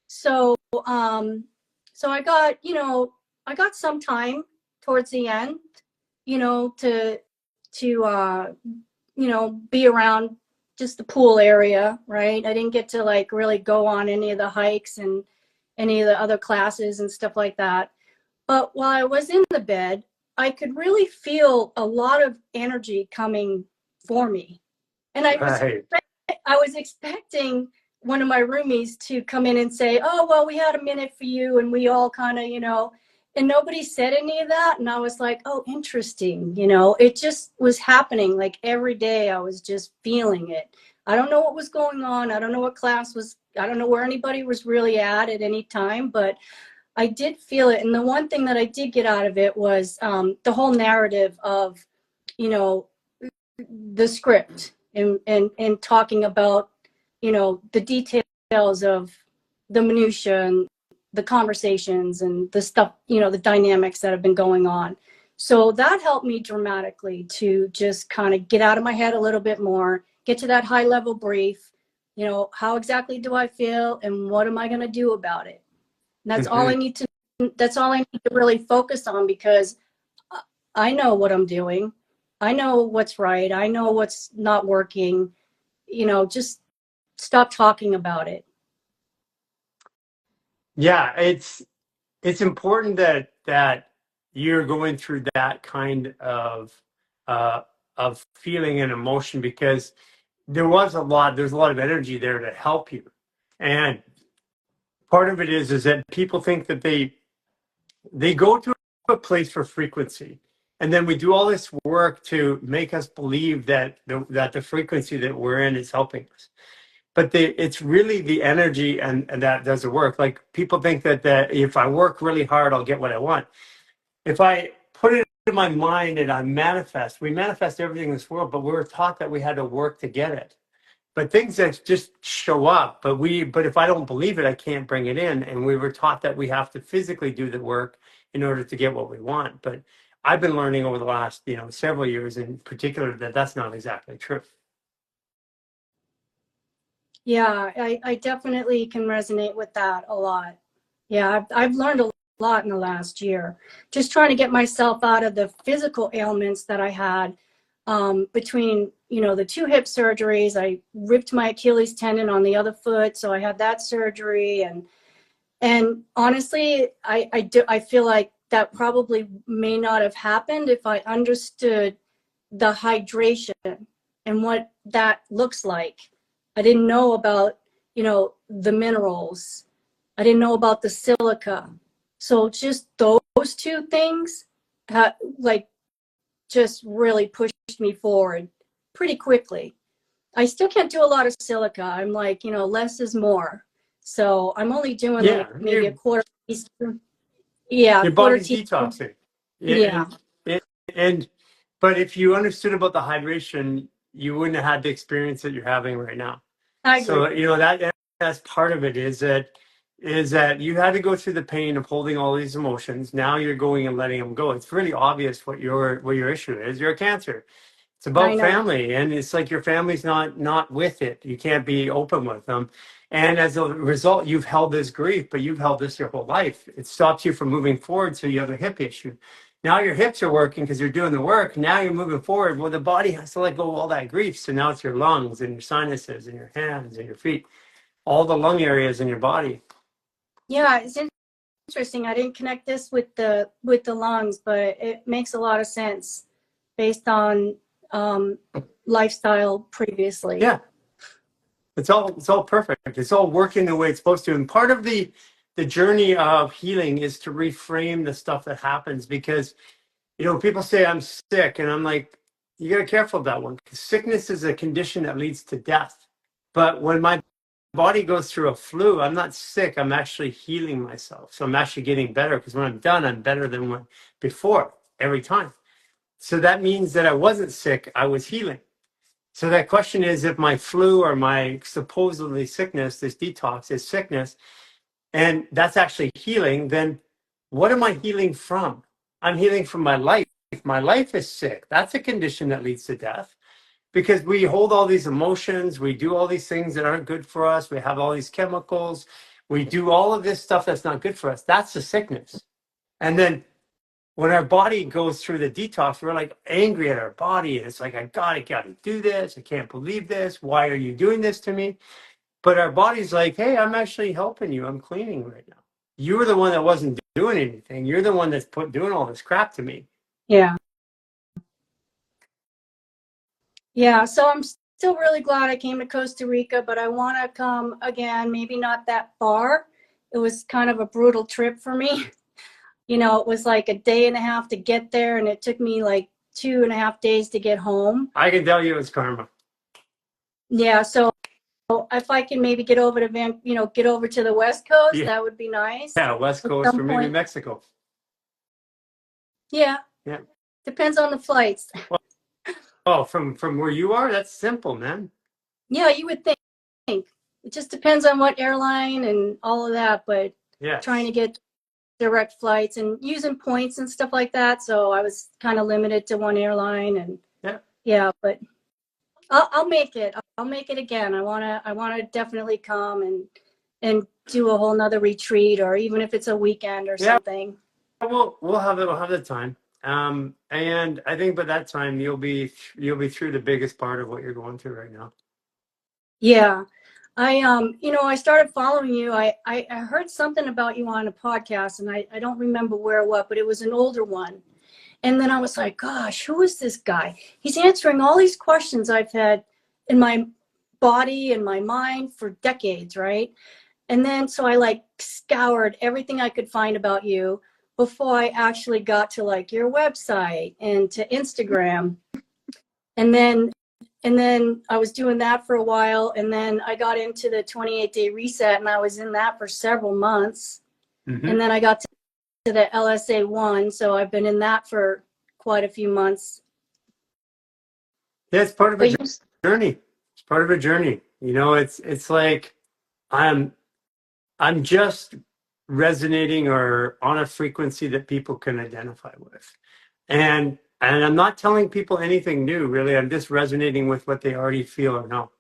So I got some time towards the end, to be around just the pool area, right? I didn't get to like really go on any of the hikes and any of the other classes and stuff like that. But while I was in the bed, I could really feel a lot of energy coming for me. And I was expecting one of my roomies to come in and say, oh, well, we had a minute for you. And we all kind of, and nobody said any of that. And I was like, oh, interesting. It just was happening. Like every day I was just feeling it. I don't know what was going on. I don't know what class was. I don't know where anybody was really at any time, but I did feel it. And the one thing that I did get out of it was the whole narrative of, the script and talking about, the details of the minutia and the conversations and the stuff, the dynamics that have been going on. So that helped me dramatically to just kind of get out of my head a little bit more, get to that high level brief, how exactly do I feel and what am I going to do about it? And that's all I need to really focus on, because I know what I'm doing. I know what's right. I know what's not working. Just stop talking about it. Yeah, it's important that you're going through that kind of of feeling and emotion, because there's a lot of energy there to help you. And part of it is that people think that they go to a place for frequency, and then we do all this work to make us believe that the frequency that we're in is helping us. But it's really the energy and that does the work. Like, people think that if I work really hard, I'll get what I want. If I put it in my mind and we manifest everything in this world, but we were taught that we had to work to get it. But things that just show up, but if I don't believe it, I can't bring it in. And we were taught that we have to physically do the work in order to get what we want. But I've been learning over the last, several years in particular, that that's not exactly true. Yeah, I definitely can resonate with that a lot. Yeah, I've learned a lot in the last year, just trying to get myself out of the physical ailments that I had. Between, the 2 hip surgeries, I ripped my Achilles tendon on the other foot, so I had that surgery. And honestly, I feel like that probably may not have happened if I understood the hydration and what that looks like. I didn't know about, the minerals. I didn't know about the silica. So just those 2 things, just really pushed me forward pretty quickly. I still can't do a lot of silica. I'm like, less is more. So I'm only doing maybe a quarter teaspoon. Yeah, Your quarter body's teaspoon. detoxing. Yeah. But if you understood about the hydration, you wouldn't have had the experience that you're having right now. I agree. So that's part of it, is that you had to go through the pain of holding all these emotions. Now you're going and letting them go. It's really obvious what your issue is. You're a Cancer. It's about family, and it's like your family's not with it. You can't be open with them. And as a result, you've held this grief, but you've held this your whole life. It stops you from moving forward, so you have a hip issue. Now your hips are working because you're doing the work. Now you're moving forward. Well, the body has to let go of all that grief. So now it's your lungs and your sinuses and your hands and your feet, all the lung areas in your body. Yeah, it's interesting. I didn't connect this with the lungs, but it makes a lot of sense based on lifestyle previously. Yeah. It's all perfect. It's all working the way it's supposed to. And part of the journey of healing is to reframe the stuff that happens, because, people say I'm sick, and I'm like, you got to be careful of that one, because sickness is a condition that leads to death. But when my body goes through a flu, I'm not sick. I'm actually healing myself. So I'm actually getting better, because when I'm done, I'm better than before every time. So that means that I wasn't sick. I was healing. So that question is, if my flu or my supposedly sickness, this detox is sickness, and that's actually healing, then what am I healing from? I'm healing from my life. My life is sick. That's a condition that leads to death, because we hold all these emotions. We do all these things that aren't good for us. We have all these chemicals. We do all of this stuff that's not good for us. That's the sickness. And then when our body goes through the detox, we're like angry at our body. And it's like, I gotta do this. I can't believe this. Why are you doing this to me? But our body's like, hey, I'm actually helping you. I'm cleaning right now. You were the one that wasn't doing anything. You're the one that's doing all this crap to me. Yeah. Yeah. So I'm still really glad I came to Costa Rica, but I want to come again, maybe not that far. It was kind of a brutal trip for me. It was like a day and a half to get there, and it took me like 2.5 days to get home. I can tell you it's karma. Yeah. So if I can maybe get over to get over to the West Coast, that would be nice. Yeah, West Coast or maybe Mexico. Yeah. Yeah. Depends on the flights. Oh, from where you are? That's simple, man. Yeah, you would think. It just depends on what airline and all of that, but trying to get direct flights and using points and stuff like that. So I was kind of limited to one airline, and but I'll make it. I'll make it again. I want to definitely come and do a whole nother retreat, or even if it's a weekend or something. We'll have the time. And I think by that time you'll be through the biggest part of what you're going through right now. Yeah. I started following you. I heard something about you on a podcast, and I don't remember where what, but it was an older one. And then I was like, gosh, who is this guy? He's answering all these questions I've had in my body and my mind for decades, right? And then so I like scoured everything I could find about you before I actually got to like your website and to Instagram. And then I was doing that for a while, and then I got into the 28-day reset, and I was in that for several months. Mm-hmm. And then I got to the LSA 1, so I've been in that for quite a few months. Yeah, it's part of a But you, journey. It's part of a journey. You know, it's like I'm just resonating or on a frequency that people can identify with. And I'm not telling people anything new, really. I'm just resonating with what they already feel or know.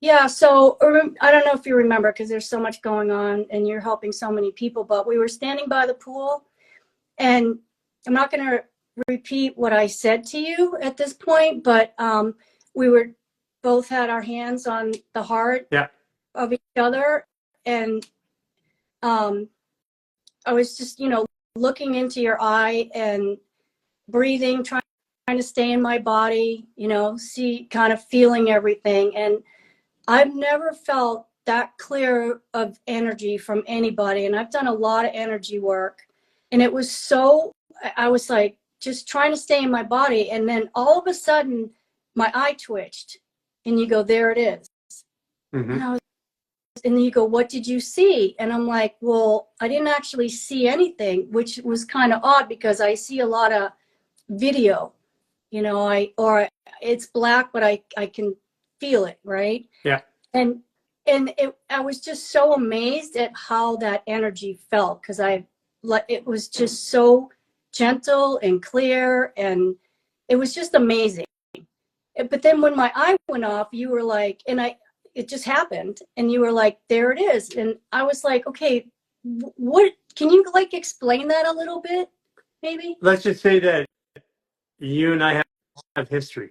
Yeah, so I don't know if you remember, because there's so much going on and you're helping so many people, but we were standing by the pool, and I'm not going to repeat what I said to you at this point, but we were both had our hands on the heart Yeah. of each other, and I was just, looking into your eye and breathing, trying to stay in my body, see, kind of feeling everything. And I've never felt that clear of energy from anybody. And I've done a lot of energy work. And it was I was like just trying to stay in my body. And then all of a sudden, my eye twitched. And you go, there it is. Mm-hmm. And then you go, what did you see? And I'm like, well, I didn't actually see anything, which was kind of odd because I see a lot of video, it's black, but I can feel it, right? Yeah. And I was just so amazed at how that energy felt, because it was just so gentle and clear, and it was just amazing. But then when my eye went off, you were like, it just happened, and you were like, there it is. And I was like, okay, what, can you like explain that a little bit, maybe? Let's just say that you and I have history.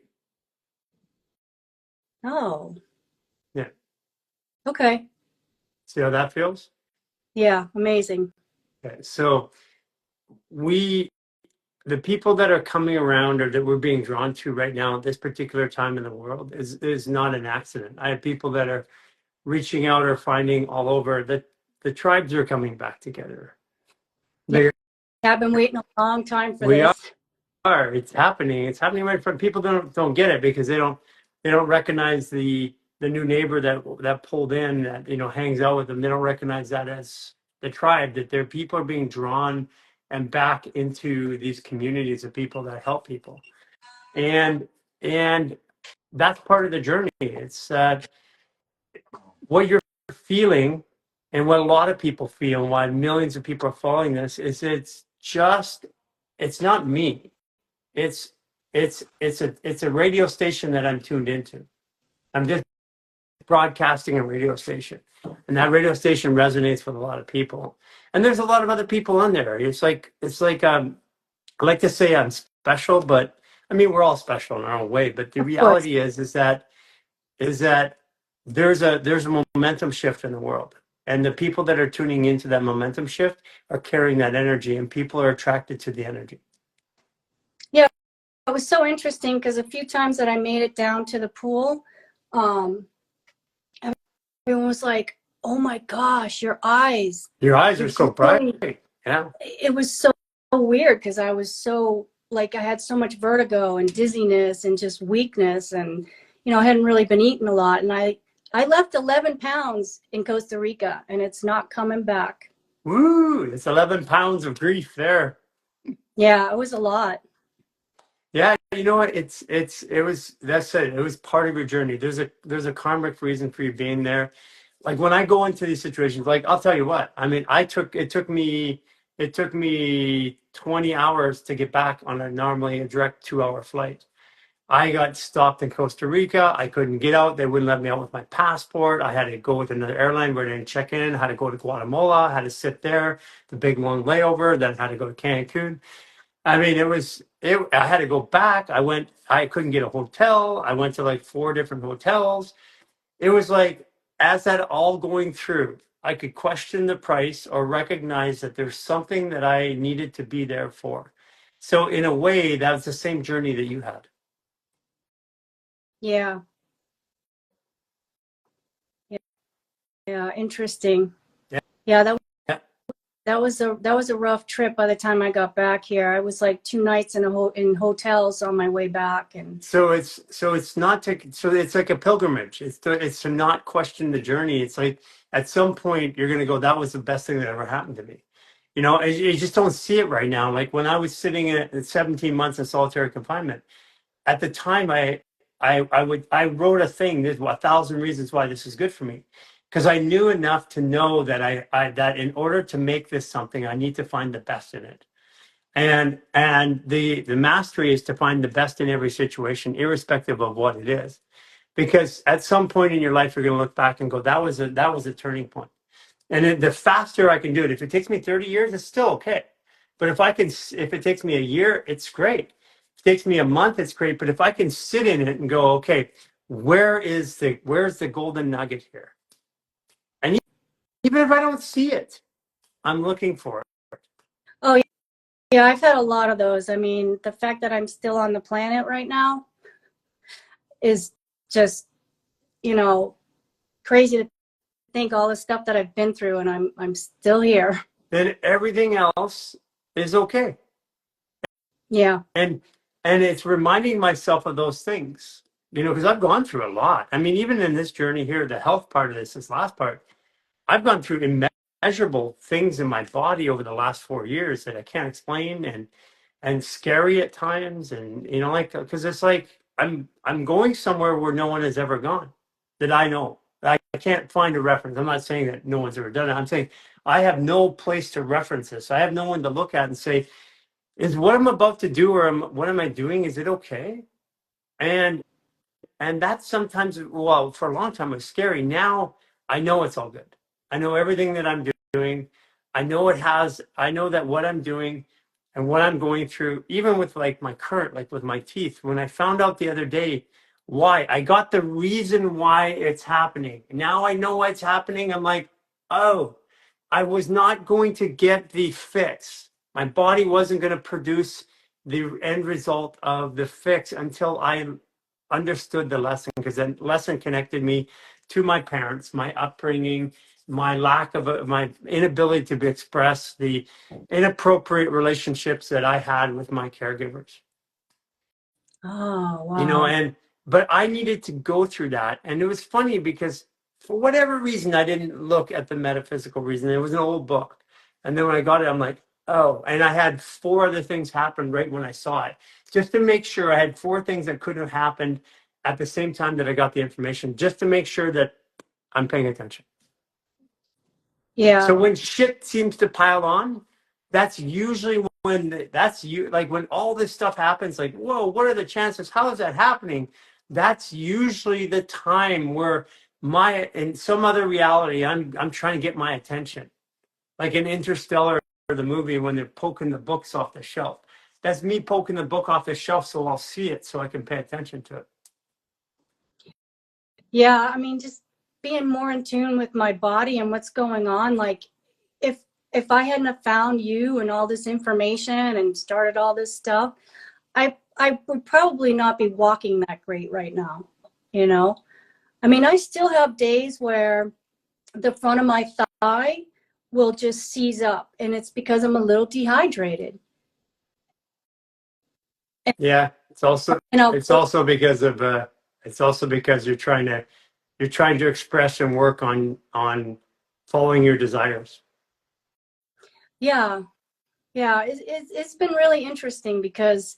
Oh. Yeah. Okay. See how that feels? Yeah, amazing. Okay. So the people that are coming around or that we're being drawn to right now at this particular time in the world is not an accident. I have people that are reaching out or finding all over that the tribes are coming back together. Yeah, I've been waiting a long time for We this. It's happening. It's happening right in front. People don't get it because they don't recognize the new neighbor that pulled in, that hangs out with them. They don't recognize that as the tribe, that their people are being drawn and back into these communities of people that help people. And that's part of the journey. It's what you're feeling, and what a lot of people feel, and why millions of people are following this is it's not me. It's a radio station that I'm tuned into. I'm just broadcasting a radio station, and that radio station resonates with a lot of people. And there's a lot of other people on there. It's like I like to say I'm special, but I mean we're all special in our own way. But the reality is that there's a momentum shift in the world, and the people that are tuning into that momentum shift are carrying that energy, and people are attracted to the energy. Yeah, it was so interesting because a few times that I made it down to the pool, everyone was like, oh my gosh, your eyes are so bright. Yeah. It was so weird because I was so, like, I had so much vertigo and dizziness and just weakness, and I hadn't really been eating a lot, and I left 11 pounds in Costa Rica, and it's not coming back. Woo! It's 11 pounds of grief there. Yeah, it was a lot. Yeah, you know what? It was part of your journey. There's a karmic reason for you being there. Like when I go into these situations, like I'll tell you what. I mean, it took me 20 hours to get back on normally a direct 2-hour flight. I got stopped in Costa Rica. I couldn't get out. They wouldn't let me out with my passport. I had to go with another airline where I didn't check in. I had to go to Guatemala. I had to sit there, the big long layover. Then I had to go to Cancun. I mean, I had to go back. I couldn't get a hotel. I went to like 4 different hotels. It was like, as that all going through, I could question the price or recognize that there's something that I needed to be there for. So in a way, that was the same journey that you had. Yeah. Yeah. Interesting. Yeah. Yeah. Yeah. That was a rough trip. By the time I got back here, I was like 2 nights in hotels on my way back, and So it's not to, so it's like a pilgrimage. It's to not question the journey. It's like at some point you're gonna go, that was the best thing that ever happened to me. You know, you just don't see it right now. Like when I was sitting at 17 months in solitary confinement, at the time I wrote a thing. There's 1,000 reasons why this is good for me, because I knew enough to know that that in order to make this something, I need to find the best in it. And the mastery is to find the best in every situation, irrespective of what it is. Because at some point in your life, you're going to look back and go, that was a turning point. And the faster I can do it, if it takes me 30 years, it's still okay. But if it takes me a year, it's great. If it takes me a month, it's great. But if I can sit in it and go, okay, where's the golden nugget here? And even if I don't see it, I'm looking for it. oh yeah, I've had a lot of those. I mean, the fact that I'm still on the planet right now is just, crazy to think all the stuff that I've been through, and I'm still here. Then everything else is okay. Yeah. And it's reminding myself of those things, because I've gone through a lot. I mean, even in this journey here, the health part of this last part, I've gone through immeasurable things in my body over the last 4 years that I can't explain, and scary at times. And like, because it's like I'm going somewhere where no one has ever gone that I know. I can't find a reference. I'm not saying that no one's ever done it. I'm saying I have no place to reference this. I have no one to look at and say, is what I'm about to do, or what am I doing, is it okay? And that sometimes, well, for a long time was scary. Now I know it's all good. I know everything that I'm doing. I know that what I'm doing and what I'm going through, even with like my current, like with my teeth, when I found out the other day why, I got the reason why it's happening. Now I know why it's happening. I'm like, oh, I was not going to get the fix. My body wasn't going to produce the end result of the fix until I understood the lesson, because the lesson connected me to my parents, my upbringing, my my inability to express the inappropriate relationships that I had with my caregivers. Oh, wow. But I needed to go through that. And it was funny because for whatever reason, I didn't look at the metaphysical reason. It was an old book. And then when I got it, I'm like, oh, and I had 4 other things happen right when I saw it, just to make sure. I had 4 things that could have happened at the same time that I got the information, just to make sure that I'm paying attention. Yeah. So when shit seems to pile on, that's usually when all this stuff happens, like, whoa, what are the chances? How is that happening? That's usually the time where in some other reality, I'm trying to get my attention. Like in Interstellar, the movie, when they're poking the books off the shelf. That's me poking the book off the shelf so I'll see it, so I can pay attention to it. Yeah, I mean, just being more in tune with my body and what's going on. Like, if I hadn't have found you and all this information and started all this stuff, I would probably not be walking that great right now. I mean, I still have days where the front of my thigh will just seize up, and it's because I'm a little dehydrated. Yeah, it's also because you're trying to express and work on following your desires. Yeah, it's been really interesting because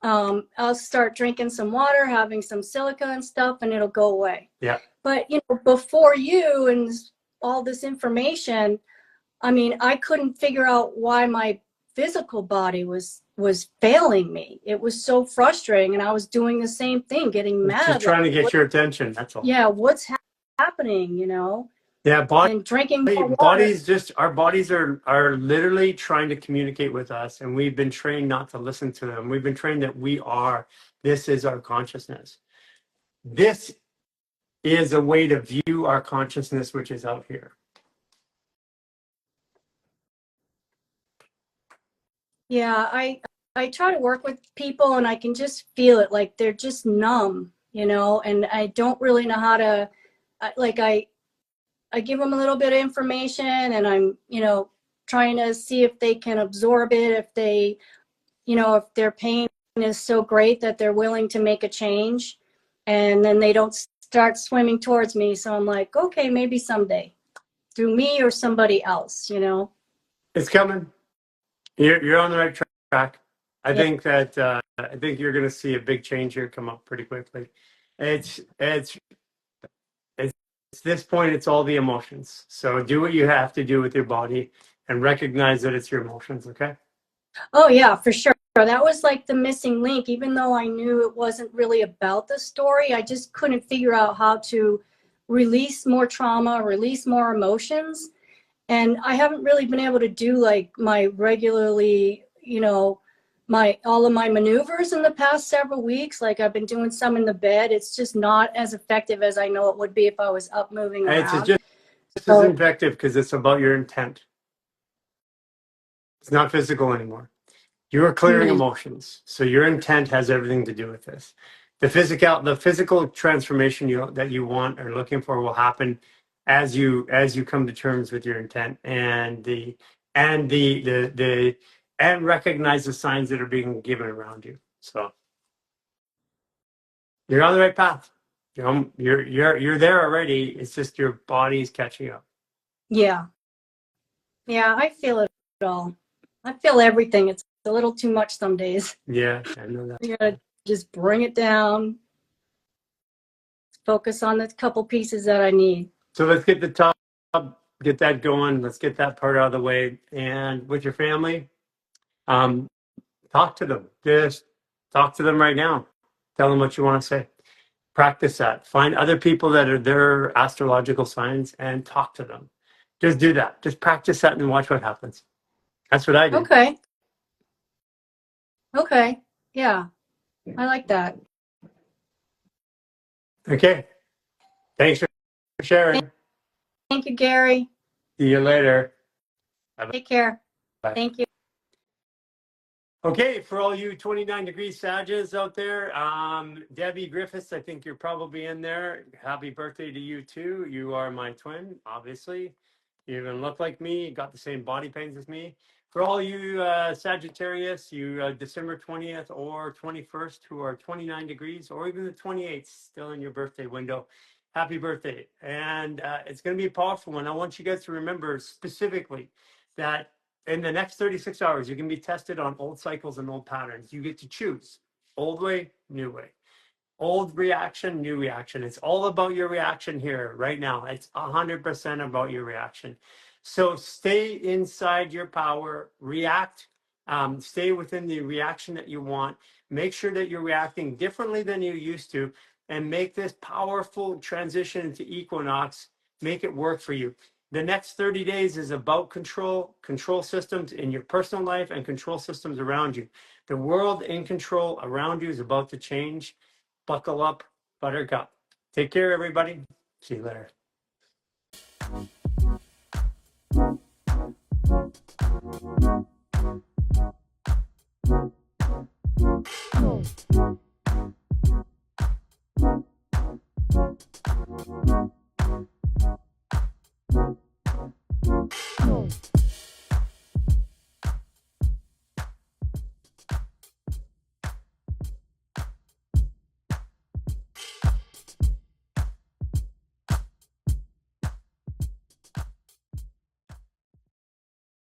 I'll start drinking some water, having some silica and stuff, and it'll go away. Yeah. But before you and all this information, I mean, I couldn't figure out why my physical body was failing me. It was so frustrating, and I was doing the same thing, getting mad. Just trying to get your attention. That's all. Yeah, what's happening? Yeah, and drinking more water. Our bodies are literally trying to communicate with us, and we've been trained not to listen to them. We've been trained that this is our consciousness. This is a way to view our consciousness, which is out here. Yeah, I try to work with people and I can just feel it, like they're just numb, you know, and I don't really know how to, like I give them a little bit of information and I'm, you know, trying to see if they can absorb it, if they, you know, if their pain is so great that they're willing to make a change, and then they don't start swimming towards me. So I'm like, okay, maybe someday through me or somebody else, you know. It's coming. You're on the right track. I Yeah. think that I think you're going to see a big change here come up pretty quickly. It's this point. It's all the emotions. So do what you have to do with your body and recognize that it's your emotions. Okay. Oh yeah, for sure. That was like the missing link. Even though I knew it wasn't really about the story, I just couldn't figure out how to release more trauma, release more emotions. And I haven't really been able to do like my regularly, you know, my all of my maneuvers in the past several weeks. Like I've been doing some in the bed. It's just not as effective as I know it would be if I was up moving It's around. just as effective because it's about your intent. It's not physical anymore. You are clearing emotions, so your intent has everything to do with this. The physical transformation that you want or looking for will happen as you come to terms with your intent and recognize the signs that are being given around you. So you're on the right path. You're there already. It's just your body's catching up. Yeah. Yeah, I feel it all. I feel everything. It's a little too much some days. Yeah, I know that. You gotta just bring it down, focus on the couple pieces that I need. So let's get the top, get that going. Let's get that part out of the way. And with your family, talk to them. Just talk to them right now. Tell them what you want to say. Practice that. Find other people that are their astrological signs and talk to them. Just do that. Just practice that and watch what happens. That's what I do. Okay. Okay. Yeah. I like that. Okay. Thanks for sharing. Thank you, Gary. See you later. Take care. Bye. Thank you. Okay, for all you 29-degree Sages out there, Debbie Griffiths, I think you're probably in there. Happy birthday to you too. You are my twin, obviously. You even look like me, got the same body pains as me. For all you Sagittarius, you December 20th or 21st who are 29 degrees, or even the 28th, still in your birthday window, happy birthday. And it's going to be a powerful one. I want you guys to remember specifically that in the next 36 hours, you can be tested on old cycles and old patterns. You get to choose old way, new way, old reaction, new reaction. It's all about your reaction here right now. It's 100% about your reaction. So stay inside your power, react, stay within the reaction that you want. Make sure that you're reacting differently than you used to, and make this powerful transition into equinox. Make it work for you. The next 30 days is about control systems in your personal life and control systems around you. The world in control around you is about to change. Buckle up, buttercup. Take care, everybody. See you later.